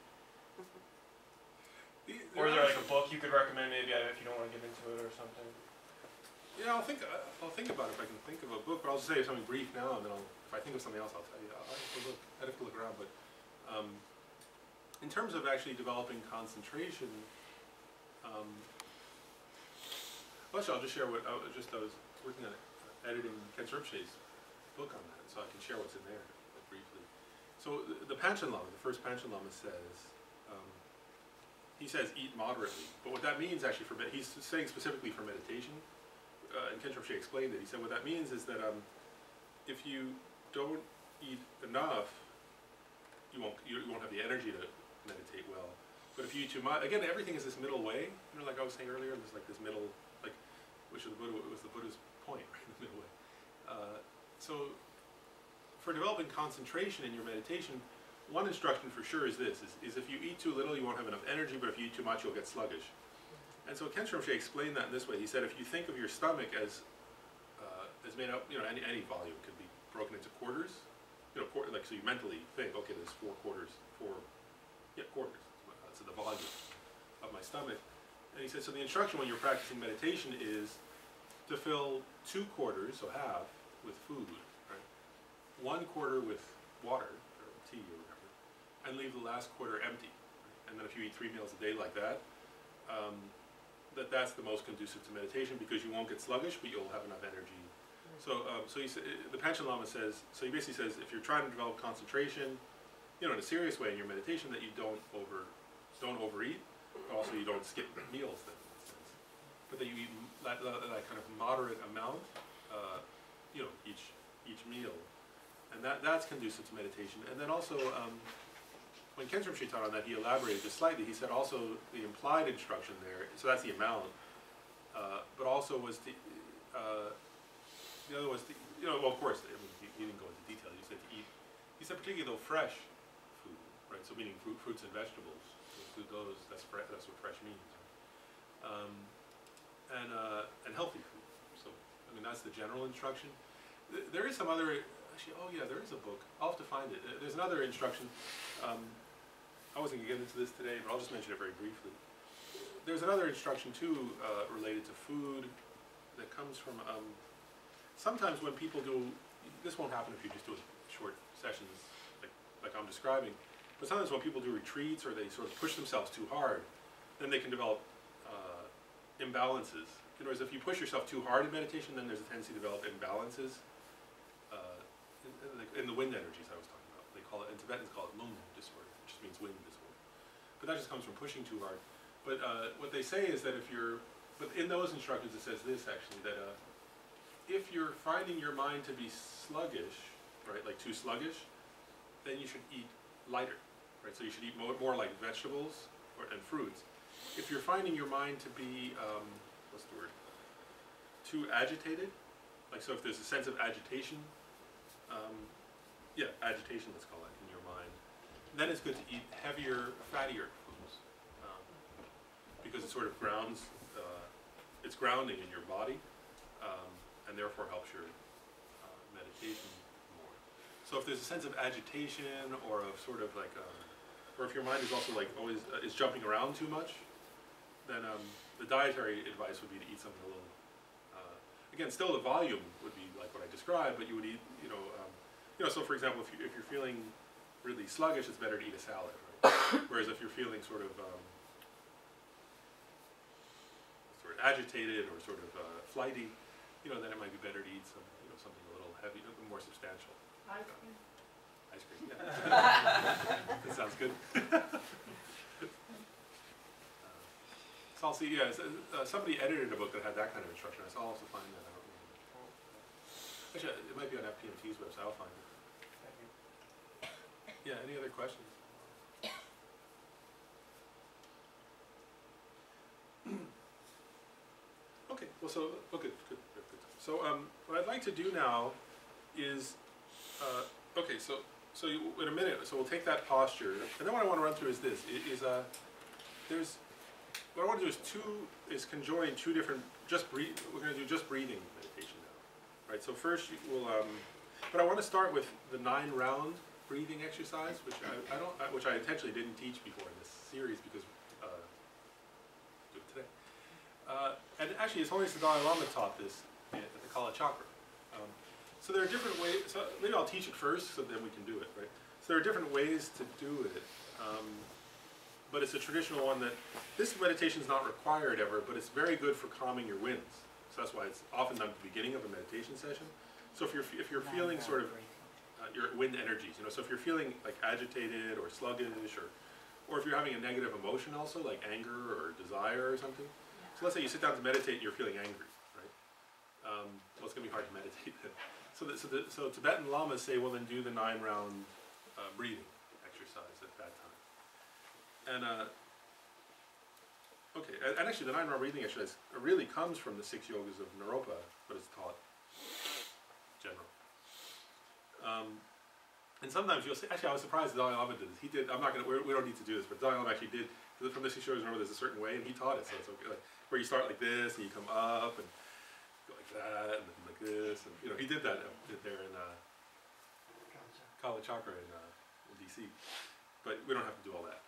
Or is there like a book you could recommend maybe if you don't want to get into it or something? Yeah, I'll think about it if I can think of a book, but I'll just say something brief now, and then if I think of something else, I'll tell you. I'd have to look around, but in terms of actually developing concentration, actually I'll just share what I was working on editing Khyentse Rinpoche's book on that, so I can share what's in there briefly. So the Panchen Lama, the first Panchen Lama says, he says eat moderately. But what that means actually he's saying specifically for meditation, and Ken Rinpoche explained it. He said what that means is that if you don't eat enough, you won't have the energy to meditate well. But if you eat too much, again, everything is this middle way. You know, like I was saying earlier, there's like this middle, like, which was the Buddha's point, right? The middle way. So, for developing concentration in your meditation, one instruction for sure is this: is if you eat too little, you won't have enough energy. But if you eat too much, you'll get sluggish. And so Ken Rinpoche explained that in this way. He said, if you think of your stomach as made up, you know, any volume could be broken into quarters. You know, like, so you mentally think, okay, there's four quarters. So the volume of my stomach. And he said, so the instruction when you're practicing meditation is to fill 2 quarters, so half, with food, right? 1 quarter with water, or tea or whatever, and leave the last quarter empty. Right? And then if you eat 3 meals a day like that, that's the most conducive to meditation, because you won't get sluggish, but you'll have enough energy. So, so the Panchen Lama says, so he basically says, if you're trying to develop concentration, you know, in a serious way in your meditation, that you don't overeat, but also you don't skip meals then, in that sense. But that you eat that kind of moderate amount, you know, each meal, and that's conducive to meditation. And then also, when Ken Rinpoche taught on that, he elaborated just slightly. He said also the implied instruction there, so that's the amount, but also was the other was the, you know, well, of course, I mean, he didn't go into detail. He said to eat. He said particularly though fresh food, right? So meaning fruits and vegetables. So those, that's what fresh means. And healthy food. So I mean that's the general instruction. There is some other. Actually, oh yeah, there is a book. I'll have to find it. There's another instruction. I wasn't going to get into this today, but I'll just mention it very briefly. There's another instruction too related to food that comes from. Sometimes when people do, this won't happen if you just do short sessions like I'm describing, but sometimes when people do retreats or they sort of push themselves too hard, then they can develop imbalances. In other words, if you push yourself too hard in meditation, then there's a tendency to develop imbalances in the wind energies I was talking about. They call it, in Tibetan it's called lung disorder, which just means wind disorder. But that just comes from pushing too hard. But what they say is that but in those instructions it says this actually, that if you're finding your mind to be sluggish, right, like too sluggish, then you should eat lighter, right? So you should eat more like vegetables and fruits. If you're finding your mind to be, what's the word, too agitated, like so if there's a sense of agitation, agitation let's call it, in your mind, then it's good to eat heavier, fattier foods, because it sort of grounds, it's grounding in your body, and therefore helps your meditation more. So if there's a sense of agitation or of sort of like, or if your mind is also like always is jumping around too much, then the dietary advice would be to eat something a little. Again, still the volume would be like what I described, but you would eat, so for example, if you're feeling really sluggish, it's better to eat a salad. Right? Whereas if you're feeling sort of agitated or sort of flighty, then it might be better to eat something a little heavy, more substantial. Ice cream. Ice cream, yeah. That sounds good. So I'll see, somebody edited a book that had that kind of instruction. I'll also find that. I don't know. Actually, it might be on FPMT's website. I'll find it. Yeah, any other questions? Okay, well, so, good. So, what I'd like to do now is, so in a minute, so we'll take that posture, and then what I want to run through is this, what I want to do is conjoin 2 different, we're going to do just breathing meditation now, right? So first we'll, but I want to start with the 9-round breathing exercise, which I intentionally didn't teach before in this series because, do it today. And actually it's only the Dalai Lama taught this at the Kala Chakra. So there are different ways, so maybe I'll teach it first so then we can do it, right? So there are different ways to do it. But it's a traditional one that, this meditation is not required ever, but it's very good for calming your winds. So that's why it's often done at the beginning of a meditation session. So if you're feeling sort of your wind energies, so if you're feeling like agitated or sluggish or if you're having a negative emotion also, like anger or desire or something. So let's say you sit down to meditate and you're feeling angry, right? Well, it's going to be hard to meditate. So Tibetan lamas say, well, then do the 9-round breathing exercise at that time. And okay, and actually the 9-round breathing exercise really comes from the 6 yogas of Naropa, but it's taught general. And sometimes you'll say, actually I was surprised the Dalai Lama did this. He did, I'm not going to, we don't need to do this, but the Dalai Lama actually did, from the 6 yogas of Naropa there's a certain way, and he taught it, so it's okay. Like, where you start like this, and you come up, and go like that, and then like this, and he did that there in Kala Chakra in DC. But we don't have to do all that.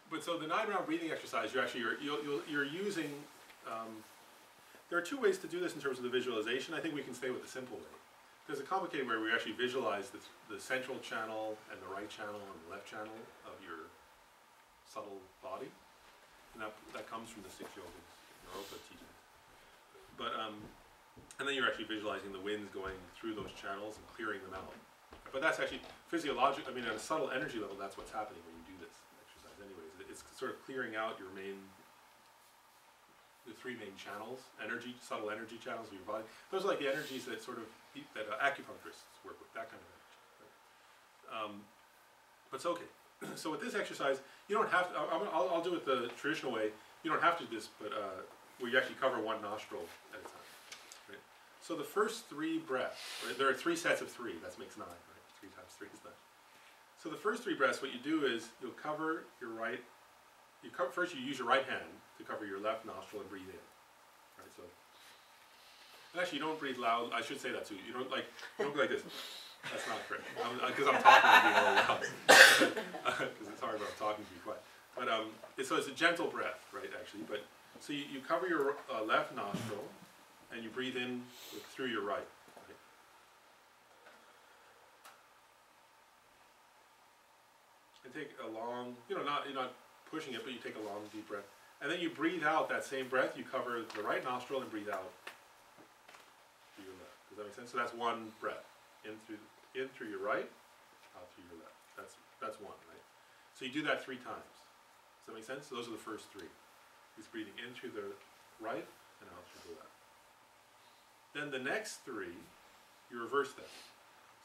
But so the 9-round breathing exercise, you're using. There are 2 ways to do this in terms of the visualization. I think we can stay with the simple way. There's a complicated way where we actually visualize the central channel and the right channel and the left channel of your subtle body, and that comes from the 6 yogas, Naropa teaching. But and then you're actually visualizing the winds going through those channels and clearing them out. But that's actually physiological. I mean, at a subtle energy level, that's what's happening when you do this exercise. Anyways, it's sort of clearing out the 3 main channels, subtle energy channels of your body. Those are like the energies that that acupuncturists work with, that kind of energy. Right? But it's okay. So with this exercise, you don't have to. I'll do it the traditional way. You don't have to do this, but where you actually cover 1 nostril at a time. Right? So the first 3 breaths, right? There are 3 sets of 3. That makes 9. Right? 3 times 3 is 9. So the first 3 breaths, what you do is you'll cover your right. First, you use your right hand to cover your left nostril and breathe in. Right. So, and actually, you don't breathe loud. I should say that too. You don't go like this. That's not correct. Because I'm talking and being a little loud. Because it's hard when I'm talking to be quiet. But so it's a gentle breath, right? Actually, but so you cover your left nostril and you breathe in through your right. Right? And take a long, you're not pushing it, but you take a long, deep breath. And then you breathe out that same breath, you cover the right nostril and breathe out through your left. Does that make sense? So that's 1 breath. In through your right, out through your left. That's 1, right? So you do that 3 times. Does that make sense? So those are the first 3. It's breathing in through the right and out through the left. Then the next 3, you reverse them.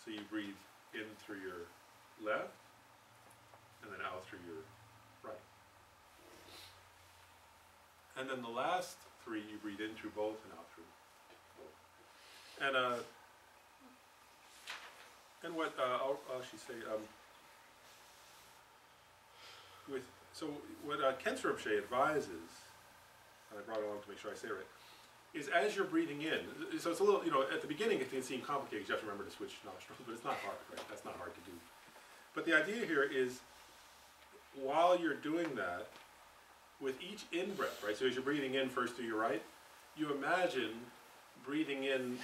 So you breathe in through your left and then out through your right. And then the last 3, you breathe in through both and out through both. And what I'll actually say, what Khensa Rinpoche advises, and I brought it along to make sure I say it right, is as you're breathing in, so it's a little, at the beginning it can seem complicated, you have to remember to switch nostrils, but it's not hard, right? That's not hard to do. But the idea here is, while you're doing that, with each in-breath, right, so as you're breathing in first through your right, you imagine breathing in,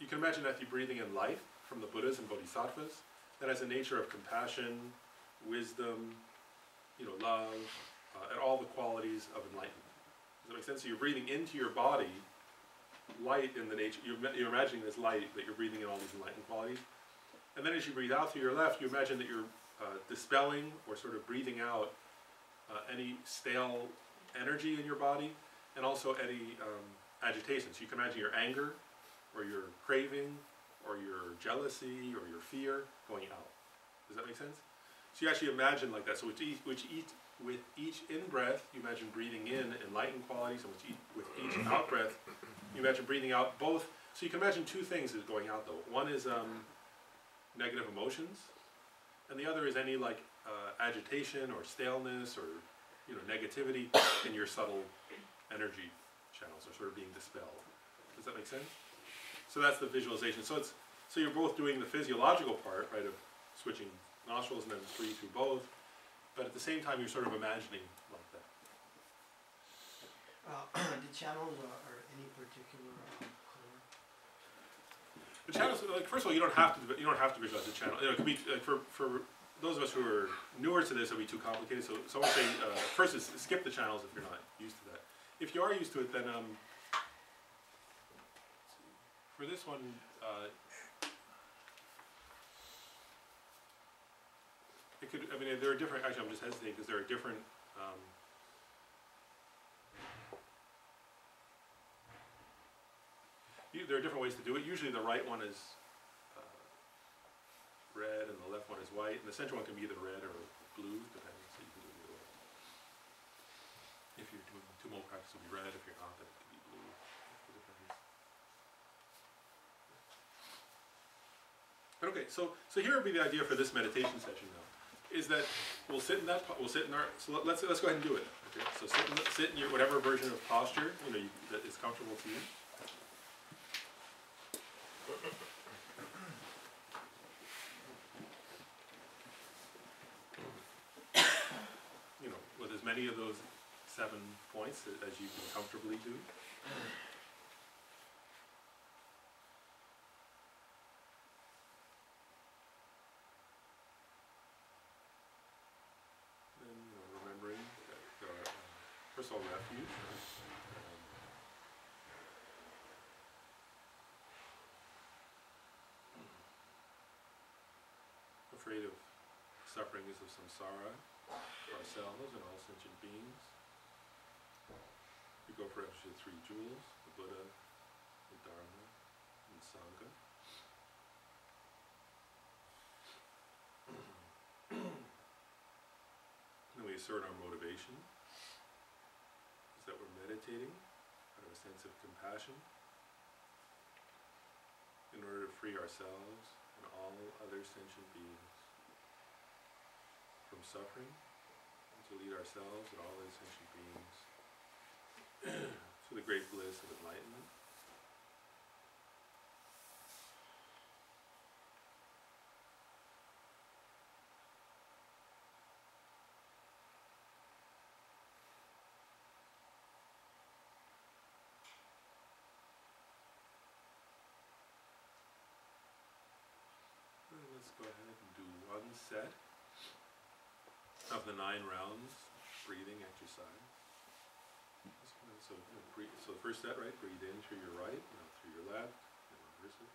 you can imagine that you're breathing in light from the Buddhas and Bodhisattvas, that has a nature of compassion, wisdom, love, and all the qualities of enlightenment. Does that make sense? So you're breathing into your body light in the nature, you're imagining this light, that you're breathing in all these enlightened qualities. And then as you breathe out through your left, you imagine that you're dispelling or sort of breathing out any stale energy in your body, and also any agitation. So you can imagine your anger, or your craving, or your jealousy, or your fear going out. Does that make sense? So you actually imagine like that. So with each in-breath, you imagine breathing in enlightened qualities, and with each out-breath, you imagine breathing out both. So you can imagine 2 things is going out though. One is negative emotions, and the other is any agitation or staleness or negativity in your subtle energy channels are sort of being dispelled. Does that make sense? So that's the visualization. So you're both doing the physiological part, right, of switching nostrils and then breathe through both, but at the same time you're sort of imagining like that. The channels are any particular color? The channels, first of all, you don't have to visualize the channel. It could be for those of us who are newer to this, it'll be too complicated. So I would say first is skip the channels if you're not used to that. If you are used to it, then for this one, could, I mean, there are different, actually I'm just hesitating because there are different, there are different ways to do it. Usually the right one is red and the left one is white, and the center one can be either red or blue, depending, so you can do it either way. If you're doing two-mole practice, it'll be red. If you're not, then it can be blue. It depends. But okay, so here would be the idea for this meditation session now, is that we'll sit in our, so let's go ahead and do it. Okay, so sit in your whatever version of posture that is comfortable to you. With as many of those 7 points as you can comfortably do. And remembering that our personal refuge. Afraid of sufferings of samsara, ourselves and all sentient beings. We go for actually 3 jewels, the Buddha, the Dharma, and Sangha. Then we assert our motivation, is that we're meditating out of a sense of compassion in order to free ourselves and all other sentient beings from suffering, and to lead ourselves and all other sentient beings to the great bliss of enlightenment. Let's go ahead and do 1 set of the 9 rounds breathing exercise. So the first set, right? Breathe in through your right, and out through your left, and reverse it.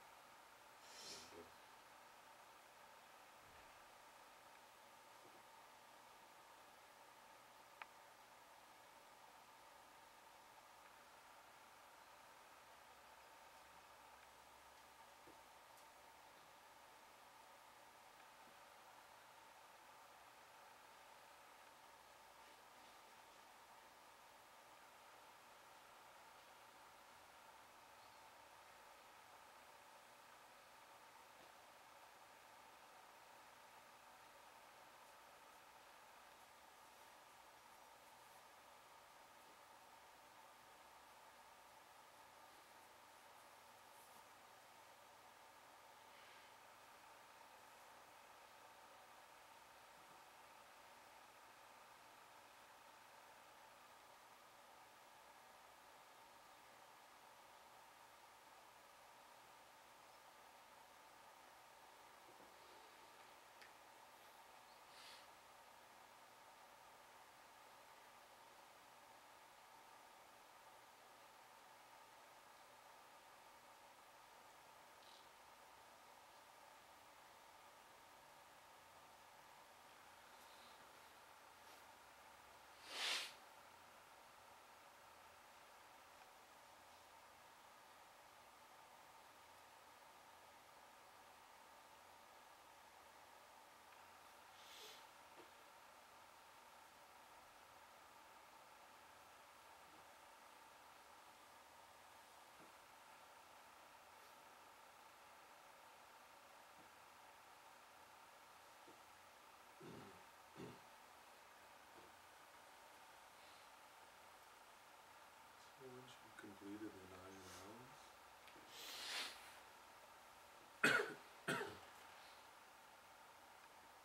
Once you've completed the 9 rounds,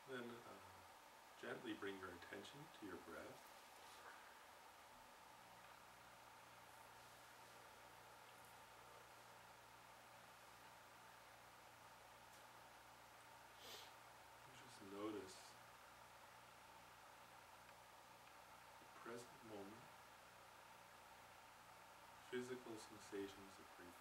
then gently bring your attention to your breath. Just notice the present moment, physical sensations of breathing.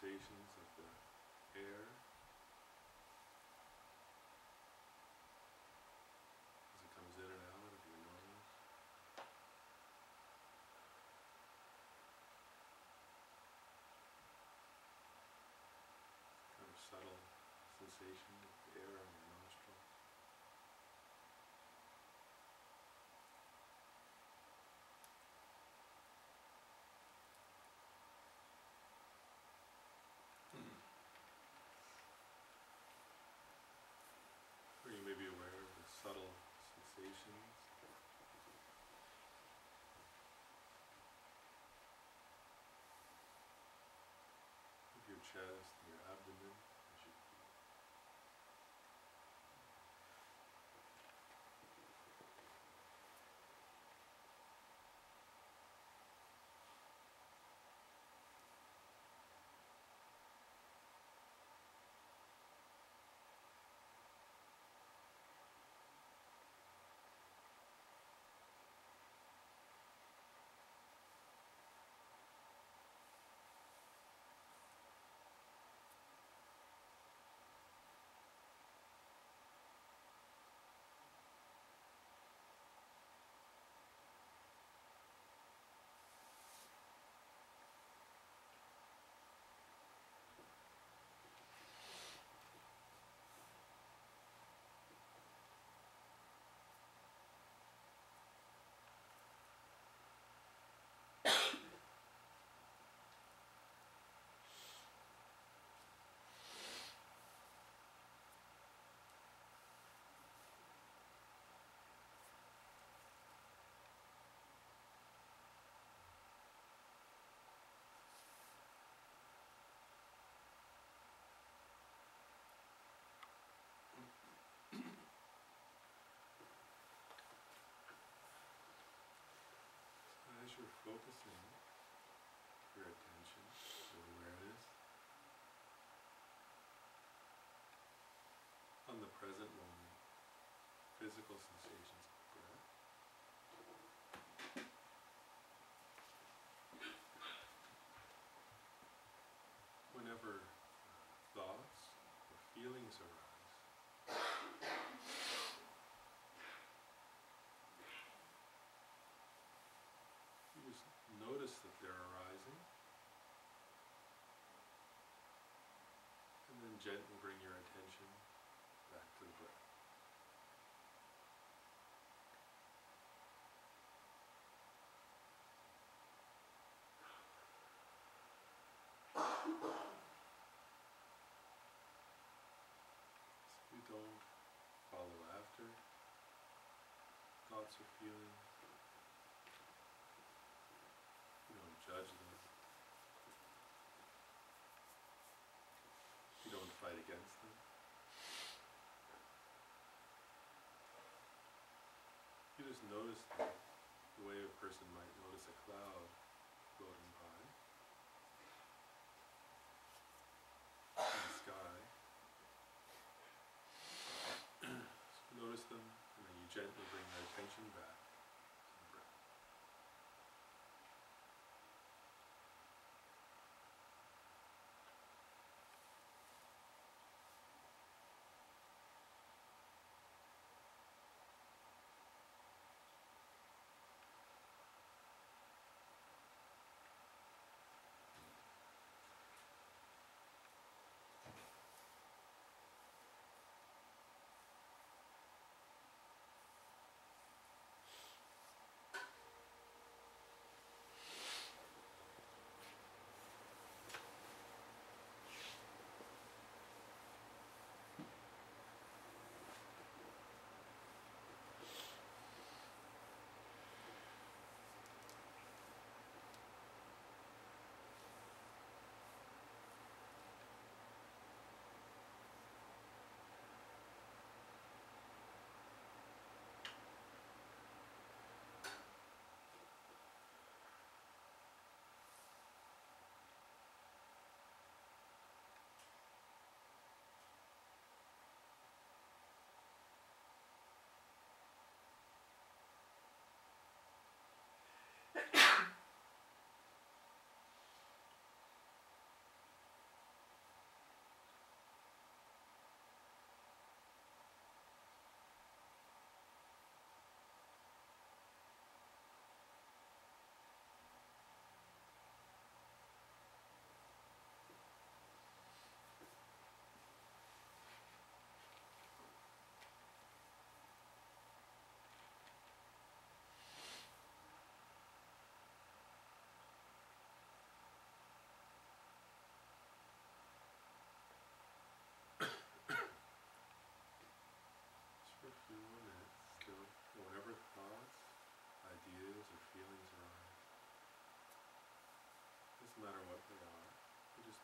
sensations of the air as it comes in and out of your nose. Kind of subtle sensation of the air on your nostrils. Or you may be aware of the subtle sensations of your chest and your abdomen as you breathe. As you're focusing your attention, your awareness on the present moment, physical sensations of breath, whenever thoughts or feelings arise, you just notice that they're arising, and then gently bring your attention back to the breath. So you don't follow after thoughts or feelings. You don't judge them. You don't fight against them. You just notice them the way a person might notice a cloud floating by in the sky. So notice them, and then you gently bring your attention back to the breath.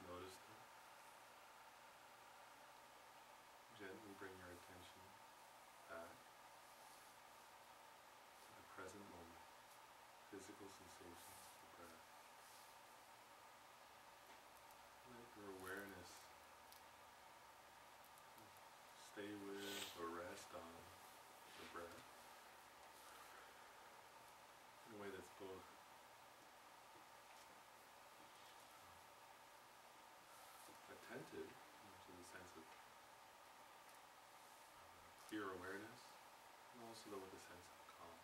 notice them. Gently bring your attention back to the present moment, physical sensations, the breath. Let your awareness stay with or rest on the breath in a way that's both attentive to the sense of clear awareness, and also with a sense of calm.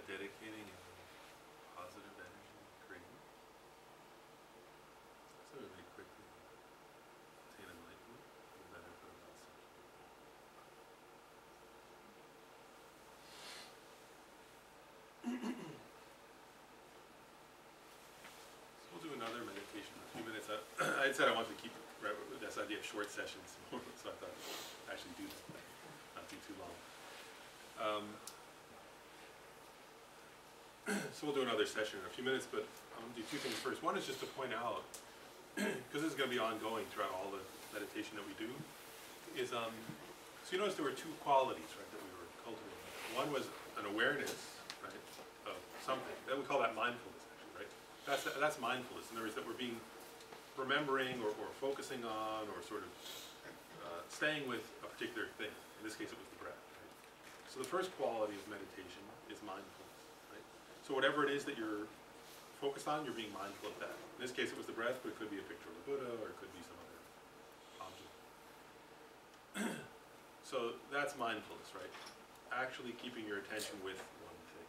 Dedicating a positive energy creating, so we may quickly attain enlightenment for the benefit of all such people. I said I wanted to keep this idea of short sessions, so I thought I'd actually do that, not be too long. So we'll do another session in a few minutes, but I'm going to do two things first. One is just to point out, because this is going to be ongoing throughout all the meditation that we do, is so you notice there were two qualities, right, that we were cultivating. One was an awareness, right, of something. Then we call that mindfulness, actually, right? That's mindfulness. In other words, that we're remembering or focusing on or sort of staying with a particular thing. In this case, it was the breath. Right? So the first quality of meditation is mindfulness. Right? So whatever it is that you're focused on, you're being mindful of that. In this case, it was the breath, but it could be a picture of the Buddha, or it could be some other object. So that's mindfulness, right? Actually keeping your attention with one thing.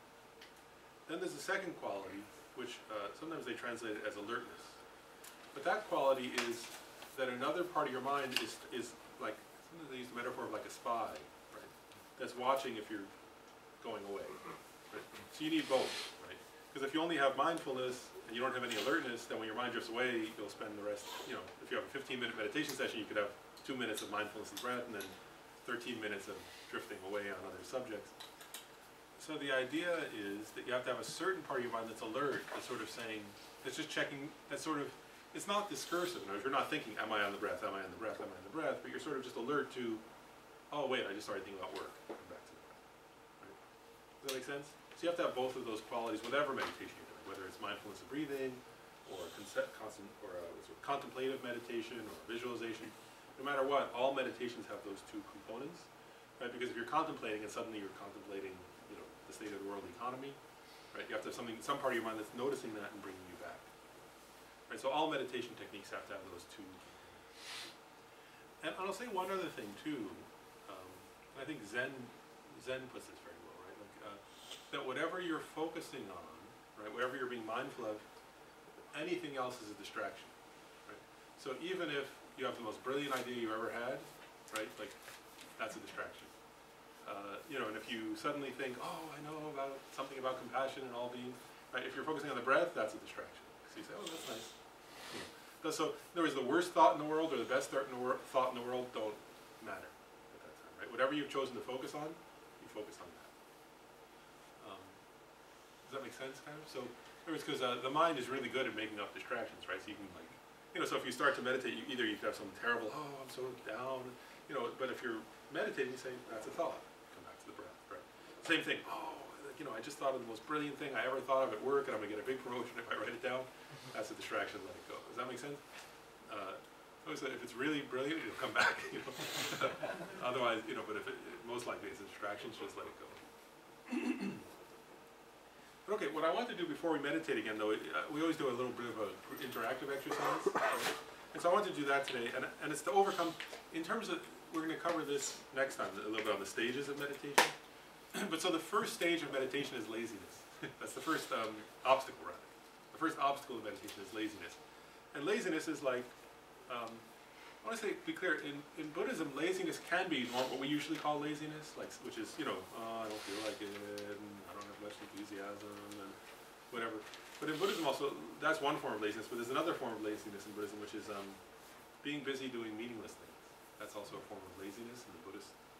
Then there's the second quality, which sometimes they translate it as alertness. But that quality is that another part of your mind is like, sometimes they use the metaphor of like a spy, right? That's watching if you're going away. Right? So you need both, right? Because if you only have mindfulness and you don't have any alertness, then when your mind drifts away, you'll spend the rest, if you have a 15-minute meditation session, you could have 2 minutes of mindfulness and breath, and then 13 minutes of drifting away on other subjects. So the idea is that you have to have a certain part of your mind that's alert, that's sort of saying, that's just checking, that's sort of, it's not discursive. If you're not thinking, am I on the breath, am I on the breath, am I on the breath, but you're sort of just alert to, oh wait, I just started thinking about work. Come back to the breath. Right? Does that make sense? So you have to have both of those qualities, whatever meditation you're doing, whether it's mindfulness of breathing, or contemplative meditation, or visualization. No matter what, all meditations have those two components, right? Because if you're contemplating and suddenly you're contemplating, the state of the world economy, right? You have to have some part of your mind that's noticing that and bringing you back. Right, so all meditation techniques have to have those two. And I'll say one other thing too. I think Zen puts this very well, right? Like, that whatever you're focusing on, right, whatever you're being mindful of, anything else is a distraction. Right? So even if you have the most brilliant idea you ever had, right? Like, that's a distraction. And if you suddenly think, oh, I know about something about compassion and all being, right? If you're focusing on the breath, that's a distraction. So you say, oh, that's nice. So, in other words, the worst thought in the world or the best thought in the world don't matter at that time, right? Whatever you've chosen to focus on, you focus on that. Does that make sense, kind of? So, in other words, because the mind is really good at making up distractions, right? So you can, like, so if you start to meditate, either you could have some terrible, oh, I'm so down, but if you're meditating, you say, that's a thought. Come back to the breath, right? Same thing, oh, I just thought of the most brilliant thing I ever thought of at work, and I'm going to get a big promotion if I write it down. That's a distraction, let it go. Does that make sense? So if it's really brilliant, it'll come back, Otherwise, but if most likely it's a distraction, so just let it go. But okay, what I want to do before we meditate again, though, we always do a little bit of an interactive exercise. Right? And so I want to do that today, and it's to overcome, in terms of, we're going to cover this next time, a little bit on the stages of meditation. But so the first stage of meditation is laziness. That's the first obstacle, rather. The first obstacle of meditation is laziness. And laziness is like, I want to be clear, in Buddhism, laziness can be what we usually call laziness, like, which is, I don't feel like it, and I don't have much enthusiasm, and whatever. But in Buddhism also, that's one form of laziness, but there's another form of laziness in Buddhism, which is being busy doing meaningless things. That's also a form of laziness in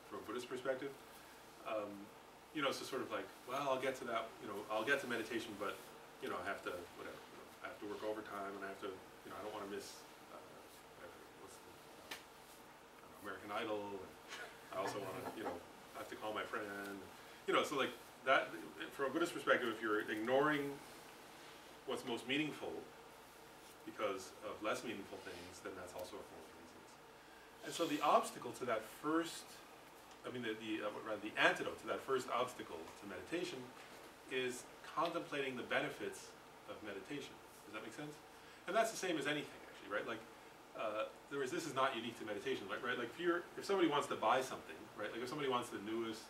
from a Buddhist perspective. So sort of like, well, I'll get to that, I'll get to meditation, but, I have to, whatever, I have to work overtime, and I have to, I don't want to miss, American Idol, and I also want to, I have to call my friend, so like that, from a Buddhist perspective, if you're ignoring what's most meaningful because of less meaningful things, then that's also a form of laziness. And so the obstacle to that first, the antidote to that first obstacle to meditation is contemplating the benefits of meditation. Does that make sense? And that's the same as anything, actually, right? Like, this is not unique to meditation, right? Like, if somebody wants to buy something, right? Like, if somebody wants the newest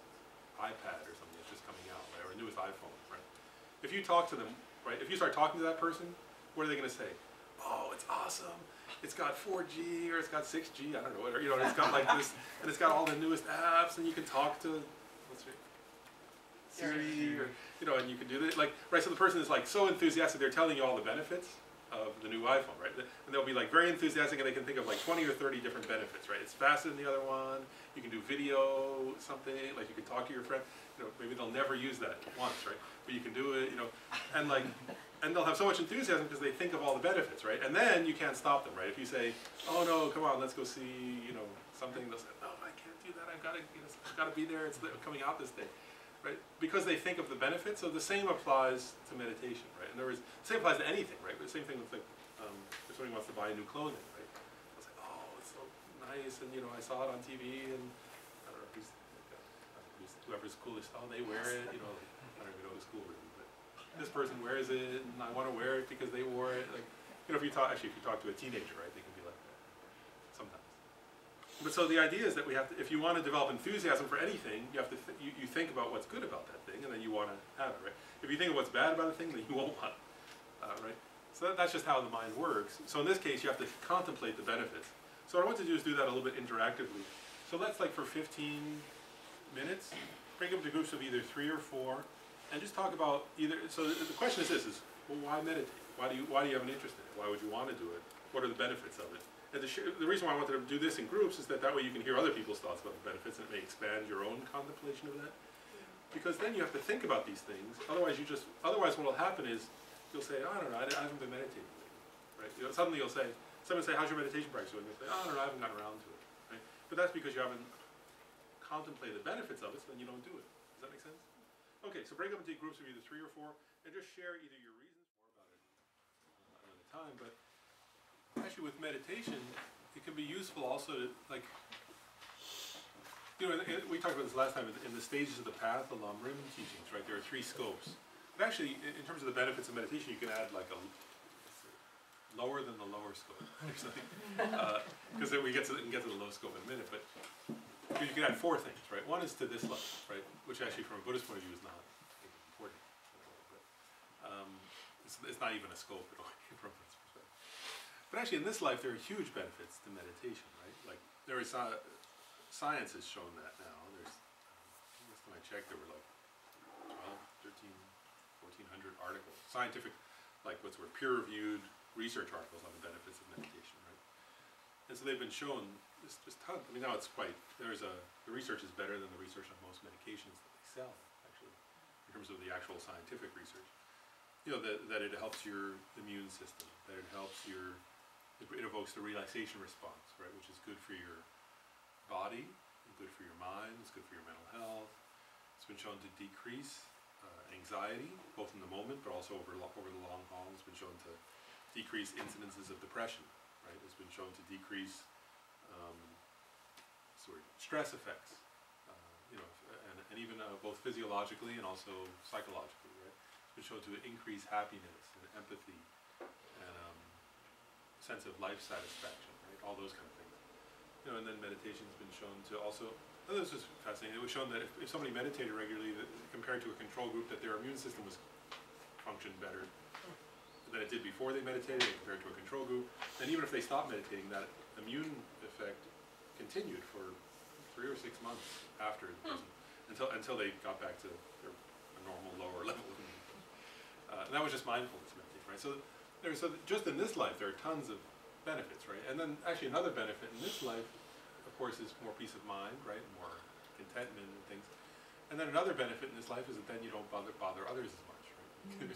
iPad or something that's just coming out, right? Or newest iPhone, right? If you talk to them, right? If you start talking to that person, what are they going to say? Oh, it's awesome. It's got 4G or it's got 6G, I don't know, whatever, and it's got like this, and it's got all the newest apps, and you can talk to, Siri, or, and you can do this, like, right, so the person is like so enthusiastic, they're telling you all the benefits, of the new iPhone, right? And they'll be like very enthusiastic, and they can think of like 20 or 30 different benefits, right? It's faster than the other one. You can do video, something like you can talk to your friend. You know, maybe they'll never use that once, right? But you can do it, you know, and like, and they'll have so much enthusiasm because they think of all the benefits, right? And then you can't stop them, right? If you say, oh no, come on, let's go see, you know, something, they'll say, no, I can't do that. I've got to be there. It's coming out this day. Right? Because they think of the benefits, so the same applies to meditation, right? In other words, the same applies to anything, right? But the same thing with like, if somebody wants to buy new clothing, right? They'll say, oh, it's so nice, and you know, I saw it on TV, and I don't know, whoever's coolest, oh, they wear it, you know, I don't even know who's cool really, but this person wears it, and I want to wear it because they wore it, like, you know, if you talk to a teenager, right, they can be like that, sometimes. But so the idea is that we have to, if you want to develop enthusiasm for anything, you have to you think about what's good about that thing, and then you want to have it, right? If you think of what's bad about a thing, then you won't want it, right? So that's just how the mind works. So in this case, you have to contemplate the benefits. So what I want to do is do that a little bit interactively. So let's, like, for 15 minutes, break up into groups of either 3 or 4, and just talk about either. So the question is this: well, why meditate? Why do you have an interest in it? Why would you want to do it? What are the benefits of it? And the reason why I wanted to do this in groups is that way you can hear other people's thoughts about the benefits, and it may expand your own contemplation of that. Because then you have to think about these things. Otherwise what will happen is you'll say, oh, I don't know, I haven't been meditating lately, right? You know, suddenly you'll say, someone will say, how's your meditation practice doing? You'll say, oh, I don't know, I haven't gotten around to it, right? But that's because you haven't contemplated the benefits of it, so then you don't do it. Does that make sense? Okay, so break up into groups of either 3 or 4, and just share either your reasons, more about it another time, but actually with meditation, it can be useful also to, like, you know, we talked about this last time, in the stages of the path, the Lam-Rim teachings, right, there are 3 scopes. But actually, in terms of the benefits of meditation, you can add like a lower than the lower scope, or something. Because then we can get to the low scope in a minute, but you can add 4 things, right? One is to this level, right, which actually from a Buddhist point of view is not important. But, it's not even a scope at all from its perspective. But actually in this life there are huge benefits to meditation, right? Like there is science has shown that now. There's, last time I checked, there were like 12, 13, 1,400 articles, scientific, like what's were peer-reviewed research articles on the benefits of meditation, right? And so they've been shown just tons. I mean, now it's quite, the research is better than the research on most medications that they sell, actually, in terms of the actual scientific research. You know, that it helps your immune system, that it helps it evokes the relaxation response, right, which is good for your body, and good for your mind, it's good for your mental health. It's been shown to decrease anxiety, both in the moment, but also over the long haul. It's been shown to decrease incidences of depression, right? It's been shown to decrease stress effects, you know, and even both physiologically and also psychologically, right? It's been shown to increase happiness and empathy and sense of life satisfaction, right? All those kind of things. You know, and then meditation has been shown to also, oh, this is fascinating, it was shown that if somebody meditated regularly, that compared to a control group, that their immune system functioned better than it did before they meditated compared to a control group. And even if they stopped meditating, that immune effect continued for 3 or 6 months after the person, until they got back to their normal lower level of immunity. And that was just mindfulness meditation, right? So just in this life, there are tons of benefits, right? And then actually another benefit in this life, of course, is more peace of mind, right? More contentment and things. And then another benefit in this life is that then you don't bother others as much, right?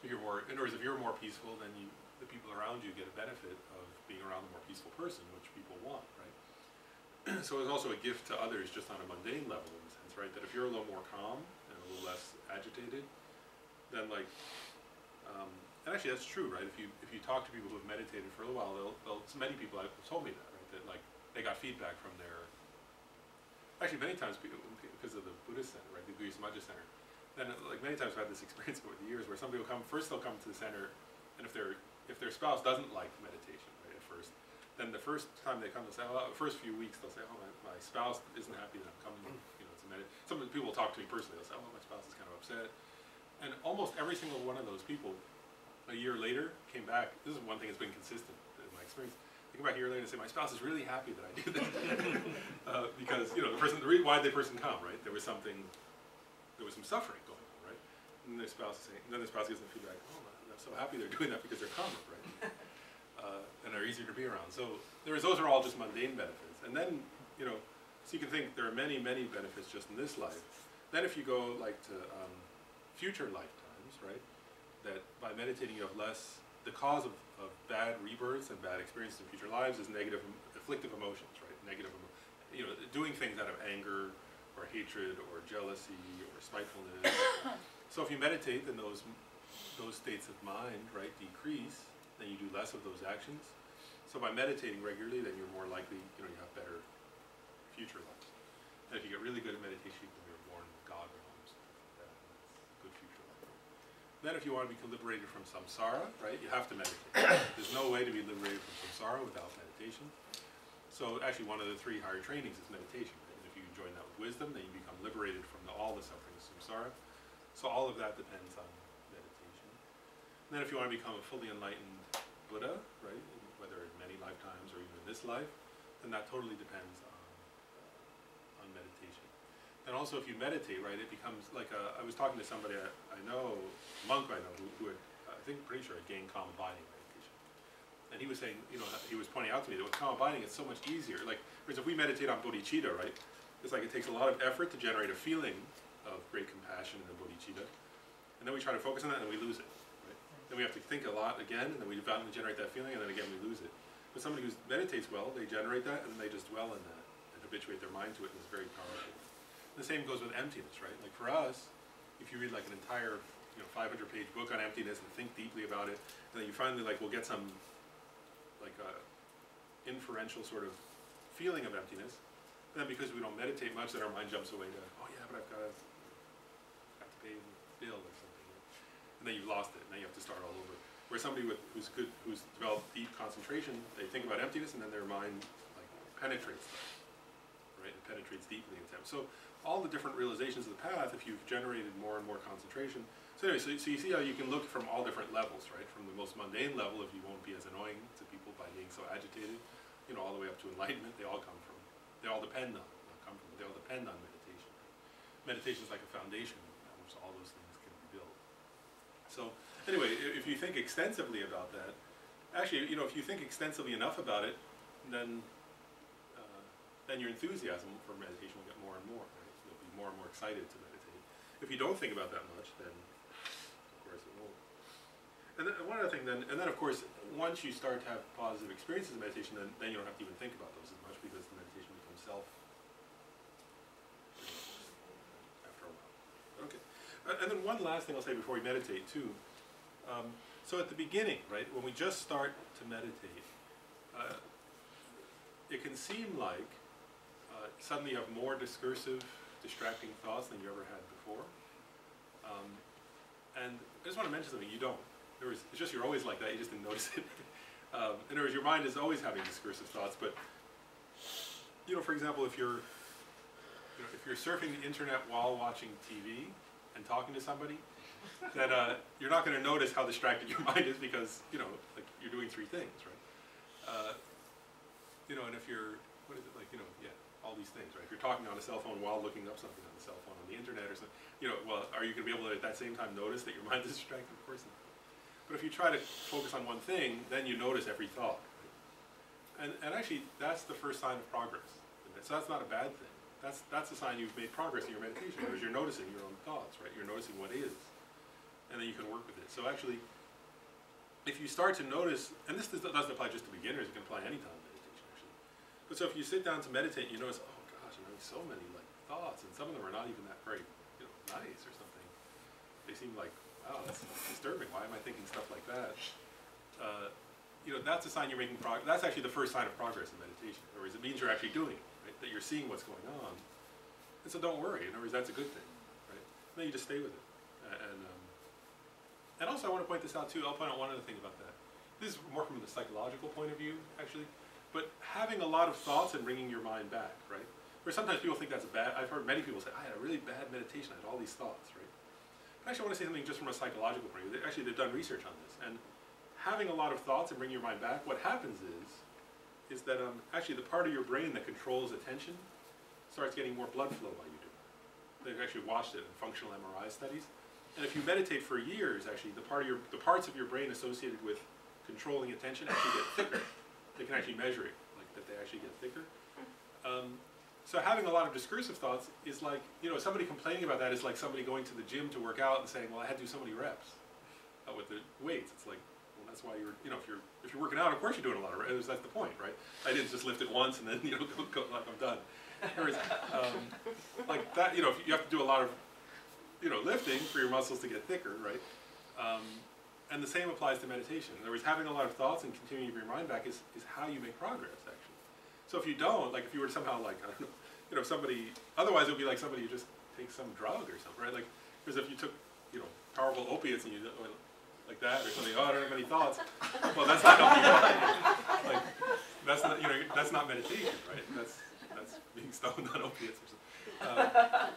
In other words, if you're more peaceful, then the people around you get a benefit of being around a more peaceful person, which people want, right? So it's also a gift to others just on a mundane level in a sense, right? That if you're a little more calm and a little less agitated, then like, and actually that's true, right? If you talk to people who have meditated for a little while, many people have told me that, right? That like they got feedback from actually many times people, because of the Buddhist center, right? The Guya Samaja Center. Then like many times I've had this experience over the years where some people they'll come to the center, and if their spouse doesn't like meditation, right, at first, then the first time they come, they'll say, well, the first few weeks they'll say, oh, my spouse isn't happy that I'm coming, you know, to meditate. Some people will talk to me personally, they'll say, oh, my spouse is kind of upset. And almost every single one of those people, a year later, came back. This is one thing that's been consistent in my experience. They come back a year later and say, my spouse is really happy that I do that. Because, you know, why did the person come, right? There was some suffering going on, right? And their spouse gives them feedback, oh, I'm so happy they're doing that because they're calmer, right? and are easier to be around. So those are all just mundane benefits. And then, you know, so you can think there are many, many benefits just in this life. Then if you go like to future lifetimes, right, that by meditating you have less, the cause of bad rebirths and bad experiences in future lives is negative, afflictive emotions, right, you know, doing things out of anger or hatred or jealousy or spitefulness. So if you meditate, then those states of mind, right, decrease, then you do less of those actions. So by meditating regularly, then you're more likely, you know, you have better future lives. And if you get really good at meditation, you can be born with God or homes. That's good future life. Then if you want to become liberated from samsara, right, you have to meditate. There's no way to be liberated from samsara without meditation. So actually one of the 3 higher trainings is meditation. Right? And if you join that with wisdom, then you become liberated from all the suffering of samsara. So all of that depends on meditation. And then if you want to become a fully enlightened Buddha, right, whether in many lifetimes or even in this life, then that totally depends on meditation. And also if you meditate, right, it becomes like I was talking to somebody I know, a monk I know, who had, I think pretty sure had gained calm abiding meditation. And he was saying, you know, he was pointing out to me that with calm abiding it's so much easier. Like, whereas if we meditate on bodhicitta, right, it's like it takes a lot of effort to generate a feeling of great compassion in the bodhicitta. And then we try to focus on that and then we lose it. Right? Then we have to think a lot again, and then we finally generate that feeling, and then again we lose it. But somebody who meditates well, they generate that, and they just dwell in that, and habituate their mind to it, and it's very powerful. And the same goes with emptiness, right? Like for us, if you read like an entire, you know, 500-page book on emptiness and think deeply about it, and then you finally like will get some like inferential sort of feeling of emptiness. And then because we don't meditate much, then our mind jumps away to, oh yeah, but I've got to pay the bill or something. And then you've lost it, and then you have to start all over. Where somebody who's developed deep concentration, they think about emptiness, and then their mind like penetrates that, right? It penetrates deeply into them. So all the different realizations of the path, if you've generated more and more concentration. So anyway, so you see how you can look from all different levels, right? From the most mundane level, if you won't be as annoying to people by being so agitated, you know, all the way up to enlightenment. They all depend on, they all depend on meditation. Meditation is like a foundation on which all those things can be built. So anyway, if you think extensively about that, actually, you know, if you think extensively enough about it, then your enthusiasm for meditation will get more and more. Right? You'll be more and more excited to meditate. If you don't think about that much, then of course it won't. And then one other thing, then of course, once you start to have positive experiences in meditation, then you don't have to even think about those as much because the meditation becomes self after a while. Okay. And then one last thing I'll say before we meditate too. So at the beginning, right, when we just start to meditate, it can seem like suddenly you have more discursive, distracting thoughts than you ever had before. And I just want to mention something, you don't. It's just you're always like that, you just didn't notice it. In other words, your mind is always having discursive thoughts, but, you know, for example, if you're surfing the internet while watching TV and talking to somebody, then you're not going to notice how distracted your mind is because, you know, like you're doing 3 things, right? You know, and if you're, what is it, like, you know, yeah, all these things, right? If you're talking on a cell phone while looking up something on the cell phone on the internet or something, you know, well, are you going to be able to at that same time notice that your mind is distracted? Of course not. But if you try to focus on one thing, then you notice every thought. Right? And actually, that's the first sign of progress. So that's not a bad thing. That's a sign you've made progress in your meditation, because you're noticing your own thoughts, right? You're noticing what is. And then you can work with it. So actually, if you start to notice, and this doesn't apply just to beginners, it can apply any time in meditation, actually. But so if you sit down to meditate, you notice, oh gosh, I'm having so many like thoughts, and some of them are not even that very, you know, nice or something. They seem like, wow, that's disturbing. Why am I thinking stuff like that? You know, that's a sign you're making progress. That's actually the first sign of progress in meditation. In other words, it means you're actually doing it, right? That you're seeing what's going on. And so don't worry. In other words, that's a good thing, right? And then you just stay with it. And also I want to point this out too. I'll point out one other thing about that. This is more from the psychological point of view, actually. But having a lot of thoughts and bringing your mind back, right? Where sometimes people think that's bad. I've heard many people say, I had a really bad meditation. I had all these thoughts, right? But actually I want to say something just from a psychological point of view. Actually, they've done research on this. And having a lot of thoughts and bringing your mind back, what happens is that actually the part of your brain that controls attention starts getting more blood flow while you do it. They've actually watched it in functional MRI studies. And if you meditate for years, actually, the parts of your brain associated with controlling attention actually get thicker. They can actually measure it, like that they actually get thicker. So having a lot of discursive thoughts is like, somebody complaining about that is like somebody going to the gym to work out and saying, well, I had to do so many reps with the weights. It's like, well, that's why you're, if you're working out, of course you're doing a lot of reps. That's the point, right? I didn't just lift it once and then, go like I'm done. Whereas, like that, you have to do a lot of, lifting for your muscles to get thicker, right? And the same applies to meditation. In other words, having a lot of thoughts and continuing to bring your mind back is how you make progress, actually. So if you don't, like if you were to somehow, like, I don't know, somebody, otherwise it would be like somebody who just takes some drug or something, right? Like, because if you took, powerful opiates and you, like that or something, I don't have any thoughts, well, that's not helping you out. Like, that's not, that's not meditation, right? That's being stoned on opiates or something.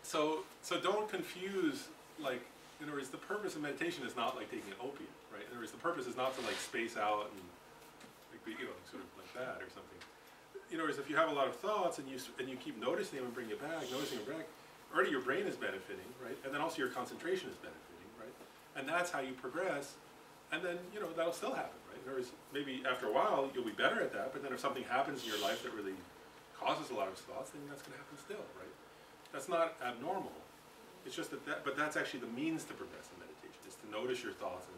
So don't confuse, like, in other words, the purpose of meditation is not like taking an opiate, right? In other words, the purpose is not to like space out and like be, sort of like that or something. In other words, if you have a lot of thoughts and you keep noticing them and bring it back, already your brain is benefiting, right? And then also your concentration is benefiting, right? And that's how you progress. And then, that'll still happen, right? In other words, maybe after a while you'll be better at that, but then if something happens in your life that really causes a lot of thoughts, then that's going to happen still, right? That's not abnormal. It's just but that's actually the means to progress in meditation, is to notice your thoughts and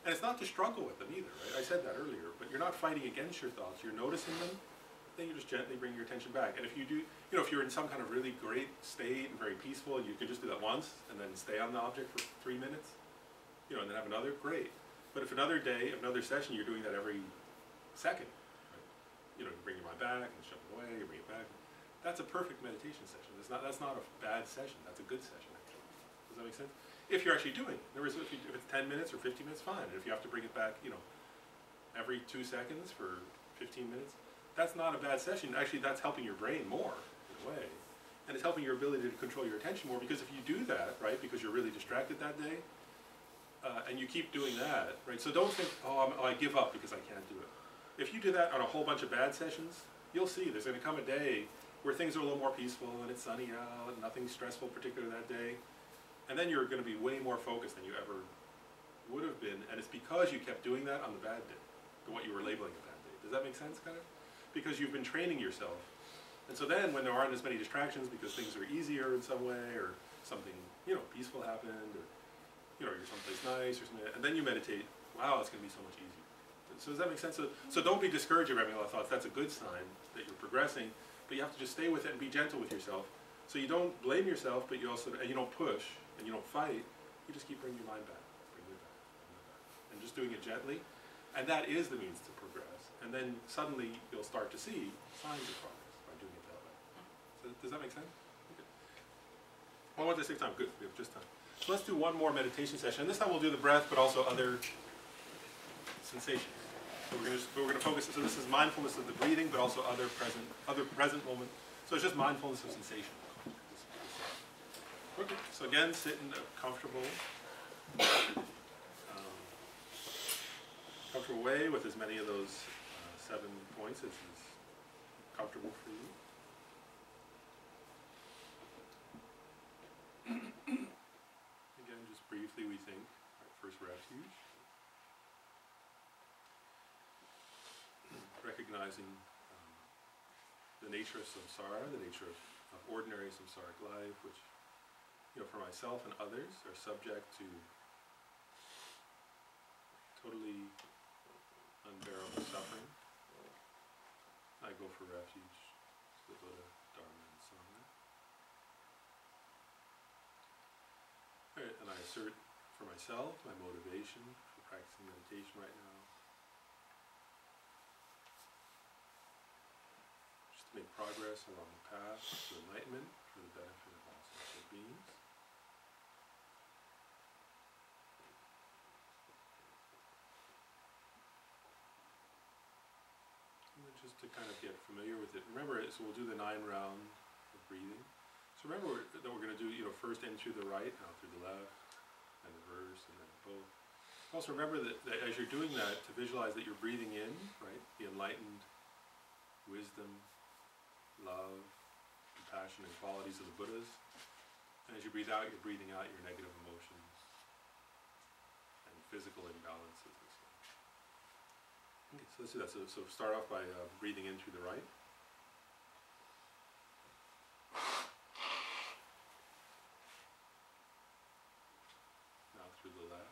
it's not to struggle with them either, right? I said that earlier, but you're not fighting against your thoughts, you're noticing them, then you just gently bring your attention back. And if you do, if you're in some kind of really great state and very peaceful, you can just do that once and then stay on the object for 3 minutes, and then have another, great. But if another day, another session, you're doing that every second, right? You bring your mind back and shove it away, you bring it back. That's a perfect meditation session. That's not a bad session. That's a good session, actually. Does that make sense? If you're actually doing it. In other words, if it's 10 minutes or 15 minutes, fine. And if you have to bring it back, every 2 seconds for 15 minutes, that's not a bad session. Actually, that's helping your brain more, in a way. And it's helping your ability to control your attention more, because if you do that, right, because you're really distracted that day, and you keep doing that, right, so don't think, I give up because I can't do it. If you do that on a whole bunch of bad sessions, you'll see there's going to come a day where things are a little more peaceful and it's sunny out and nothing stressful particularly that day. And then you're going to be way more focused than you ever would have been. And it's because you kept doing that on the bad day, what you were labeling a bad day. Does that make sense, kind of? Because you've been training yourself. And so then when there aren't as many distractions because things are easier in some way, or something, peaceful happened, or, you're someplace nice or something, and then you meditate, wow, it's going to be so much easier. So does that make sense? So don't be discouraged if you're having a lot of thoughts. That's a good sign that you're progressing. But you have to just stay with it and be gentle with yourself. So you don't blame yourself, but you also, and you don't push, and you don't fight. You just keep bringing your mind back, and just doing it gently. And that is the means to progress. And then suddenly you'll start to see signs of progress by doing it that way. So does that make sense? Okay. Well, I want to save time. Good, we have just time. So let's do one more meditation session. And this time we'll do the breath, but also other sensations. So we're going to focus. So this is mindfulness of the breathing, but also other present moment. So it's just mindfulness of sensation. Okay. So again, sit in a comfortable way with as many of those 7 points as is comfortable for you. Again, just briefly, we think first refuge. Recognizing the nature of samsara, the nature of ordinary samsaric life, which, for myself and others are subject to totally unbearable suffering. I go for refuge to the Buddha, Dharma, and Sangha. And I assert for myself my motivation for practicing meditation right now. Make progress along the path to enlightenment for the benefit of all sentient beings. And then just to kind of get familiar with it. Remember, so we'll do the 9 round of breathing. So remember that we're going to do, first in through the right, now through the left, and reverse, and then both. Also remember that as you're doing that, to visualize that you're breathing in, right, the enlightened wisdom, love, compassion, and qualities of the Buddhas. And as you breathe out, you're breathing out your negative emotions and physical imbalances and stuff. Okay, so let's do that. So start off by breathing in through the right. Out through the left.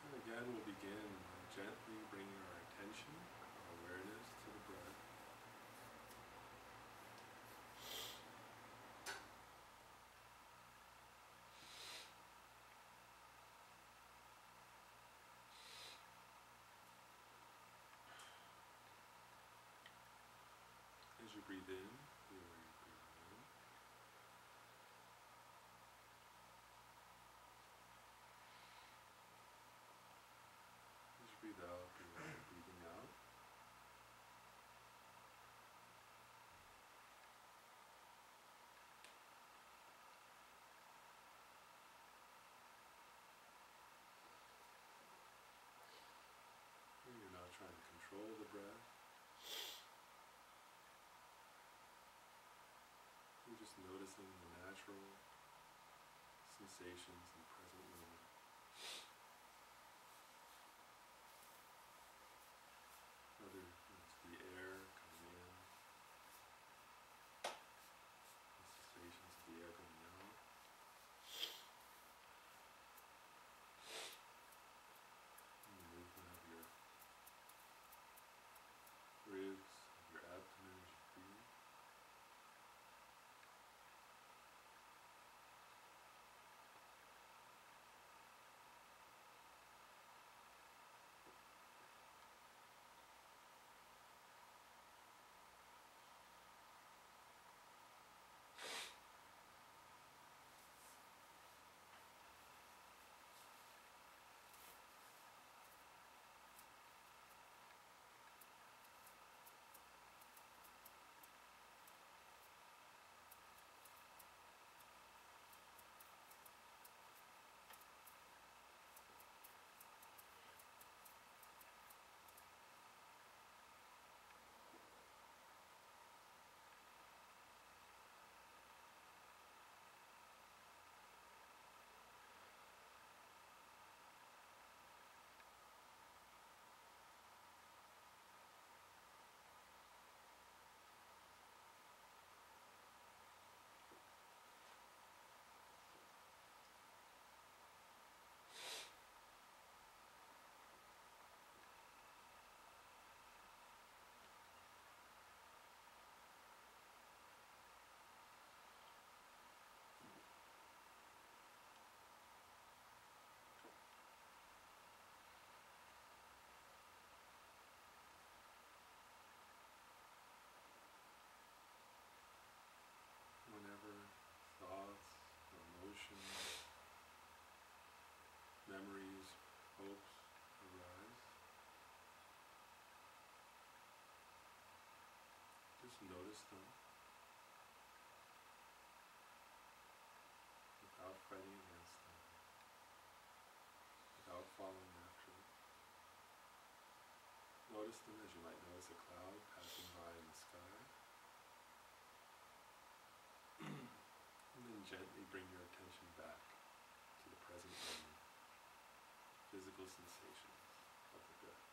And again, we'll begin by gently bringing our attention, our awareness to the breath. As you breathe in, be aware you're breathing in. As you breathe out, be aware you're breathing out. And you're not trying to control the breath. You're just noticing the natural sensations in the present moment. Whether it's the air coming in, the sensations of the air going out, and the movement of your ribs, of your abdomen as you breathe. notice them as you might notice a cloud passing by in the sky. And then gently bring your attention back to the present moment, physical sensations of the breath.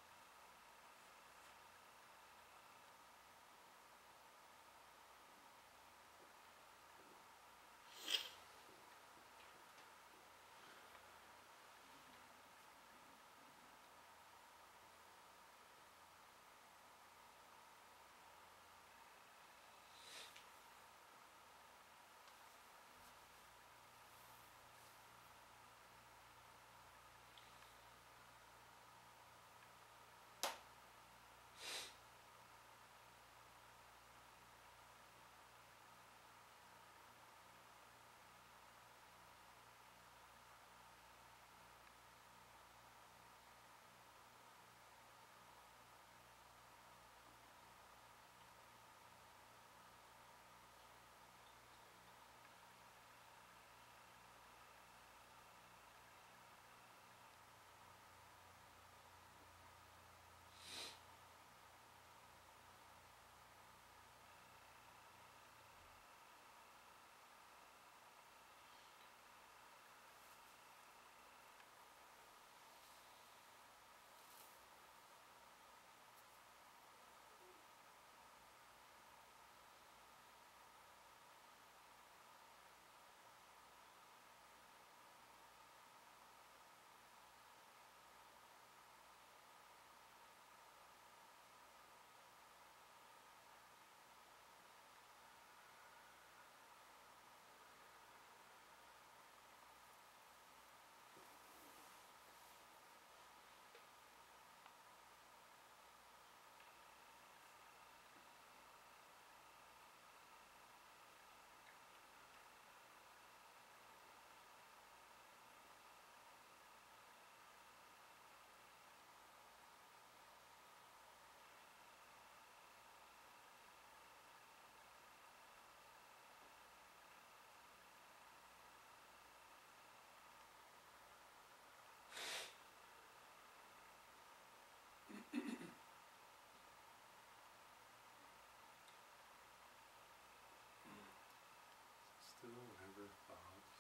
Still, whenever thoughts,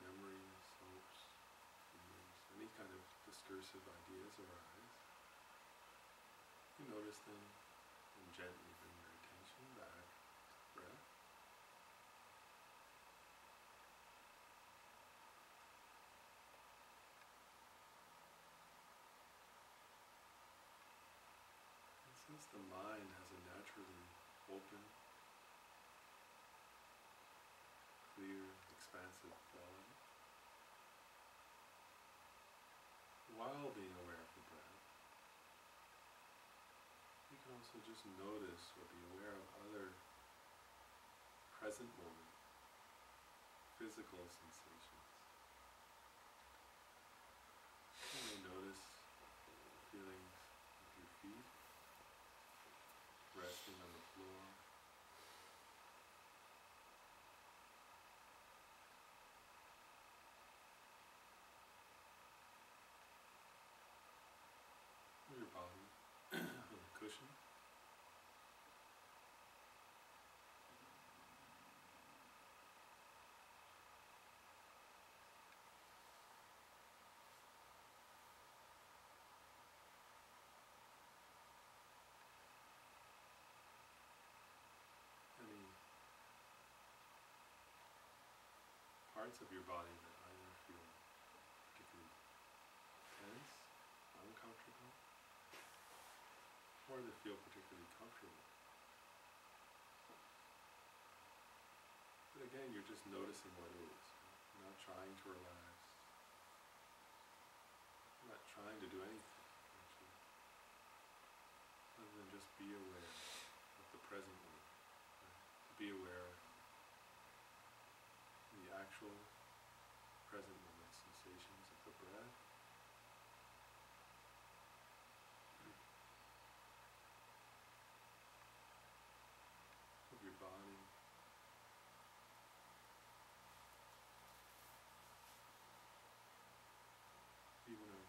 memories, hopes, fears, any kind of discursive ideas arise, you notice them and gently bring your attention back to the breath. And since the mind has a naturally open, clear, expansive quality, while being aware of the breath, you can also just notice or be aware of other present moment physical sensations. You may notice feelings of your feet resting on the floor, or your body on the cushion. Any parts of your body that either feel particularly tense, uncomfortable, or that feel particularly comfortable. But again, you're just noticing what is. You're not trying to relax. You're not trying to do anything, actually, other than just be aware of the present moment. Right? To be aware of the actual present moment sensations of the breath, of your body, even of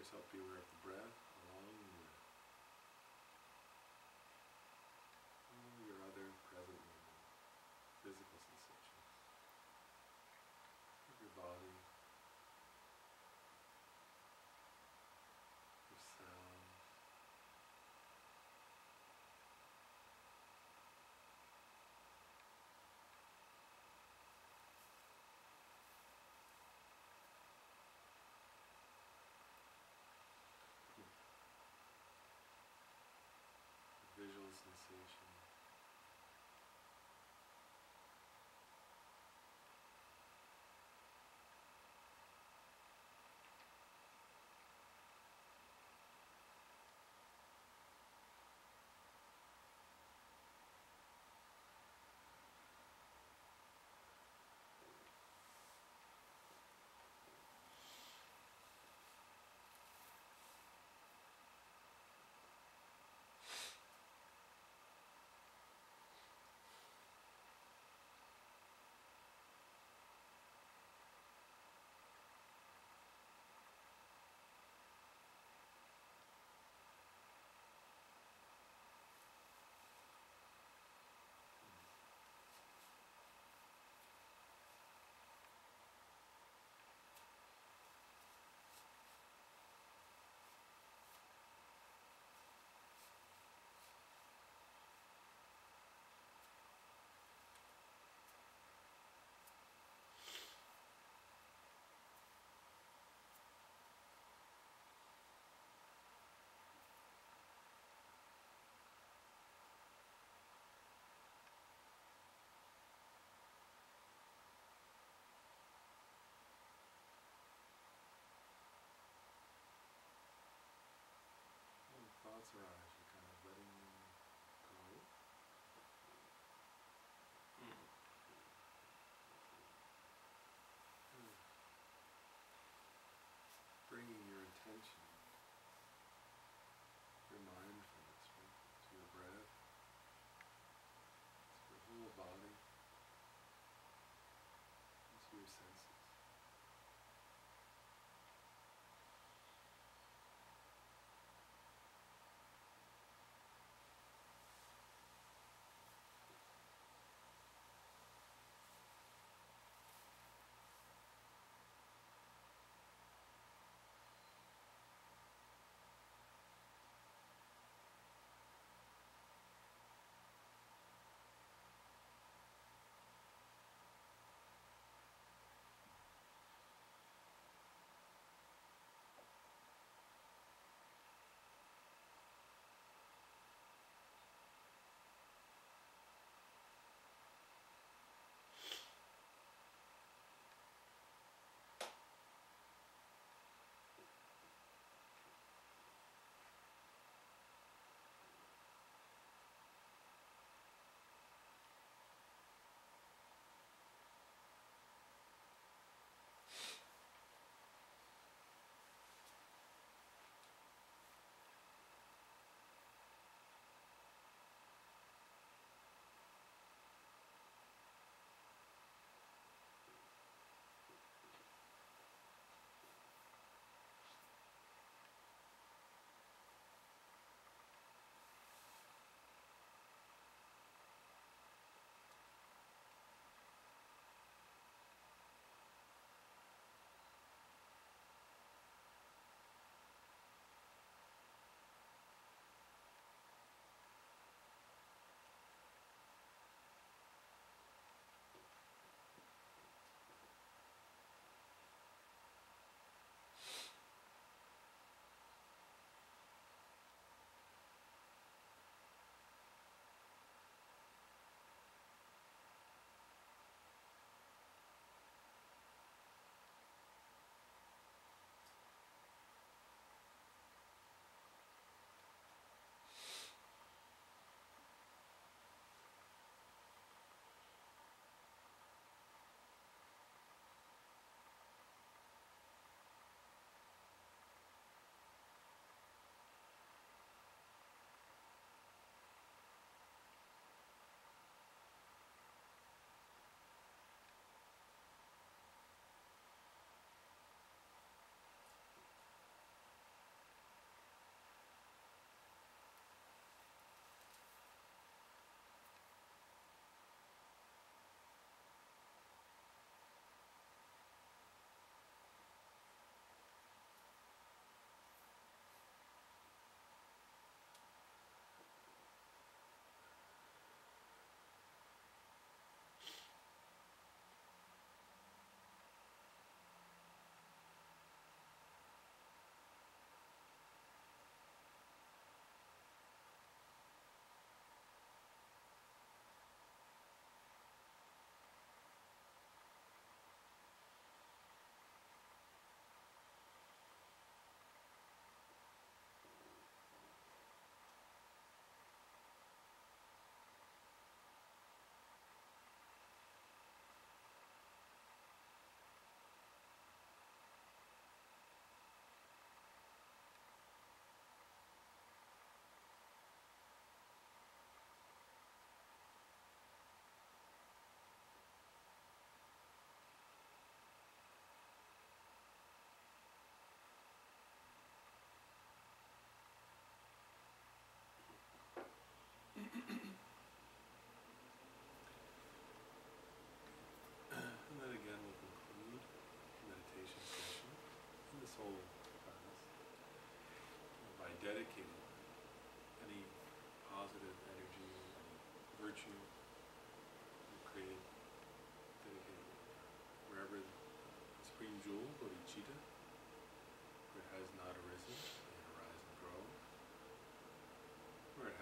yourself be aware of the breath along with all your other present moment physical sensations of your body, your sound.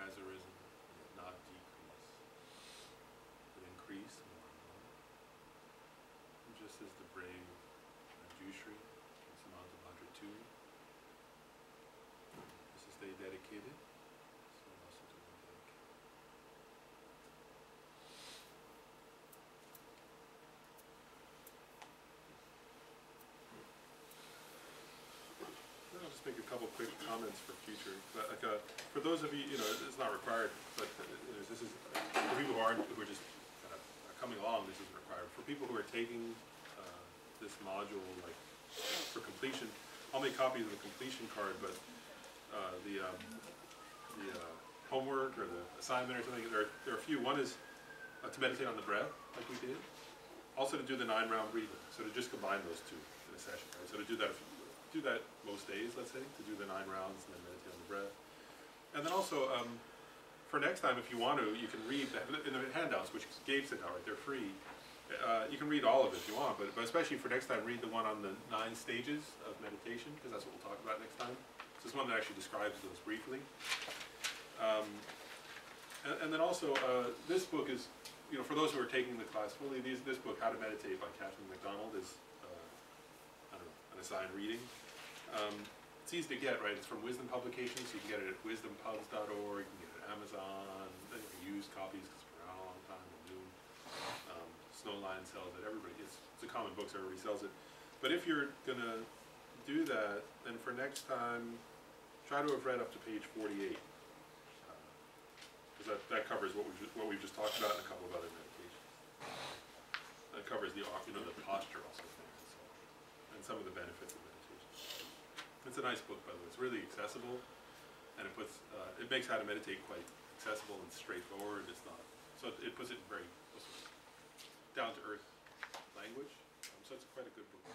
has arisen, and yet not decrease, but increase more and more. And just as the brave Manjushri can surmount the mantra too, just as they dedicated, so also to be dedicated. I'll just make a couple quick comments for future. Like, for those of you, it's not required, but this is for people who are just kind of coming along. This isn't required. For people who are taking this module, like for completion, I'll make copies of the completion card. But the homework or the assignment or something, there are a few. One is to meditate on the breath, like we did. Also to do the 9-round breathing. So to just combine those two in a session. Right? So to do that most days, let's say, to do the 9 rounds and then meditate on the breath. And then also, for next time, if you want to, you can read in the handouts, which Gabe sent out, right? They're free. You can read all of it if you want, but especially for next time, read the one on the 9 stages of meditation, because that's what we'll talk about next time. So it's one that actually describes those briefly. And then also, this book is, for those who are taking the class fully, this book, How to Meditate by Kathleen McDonald, is, an assigned reading. It's easy to get, right? It's from Wisdom Publications, so you can get it at wisdompubs.org, you can get it at Amazon, then you can use copies because it's been around a long time, and new. Snowline sells it, it's a common book, so everybody sells it. But if you're going to do that, then for next time, try to have read up to page 48. Because that covers what we've just talked about and a couple of other meditations. That covers the posture also there, and some of the benefits of meditation. It's a nice book, by the way. It's really accessible, and it makes How to Meditate quite accessible and straightforward. So it puts it in very down to earth language. So it's quite a good book.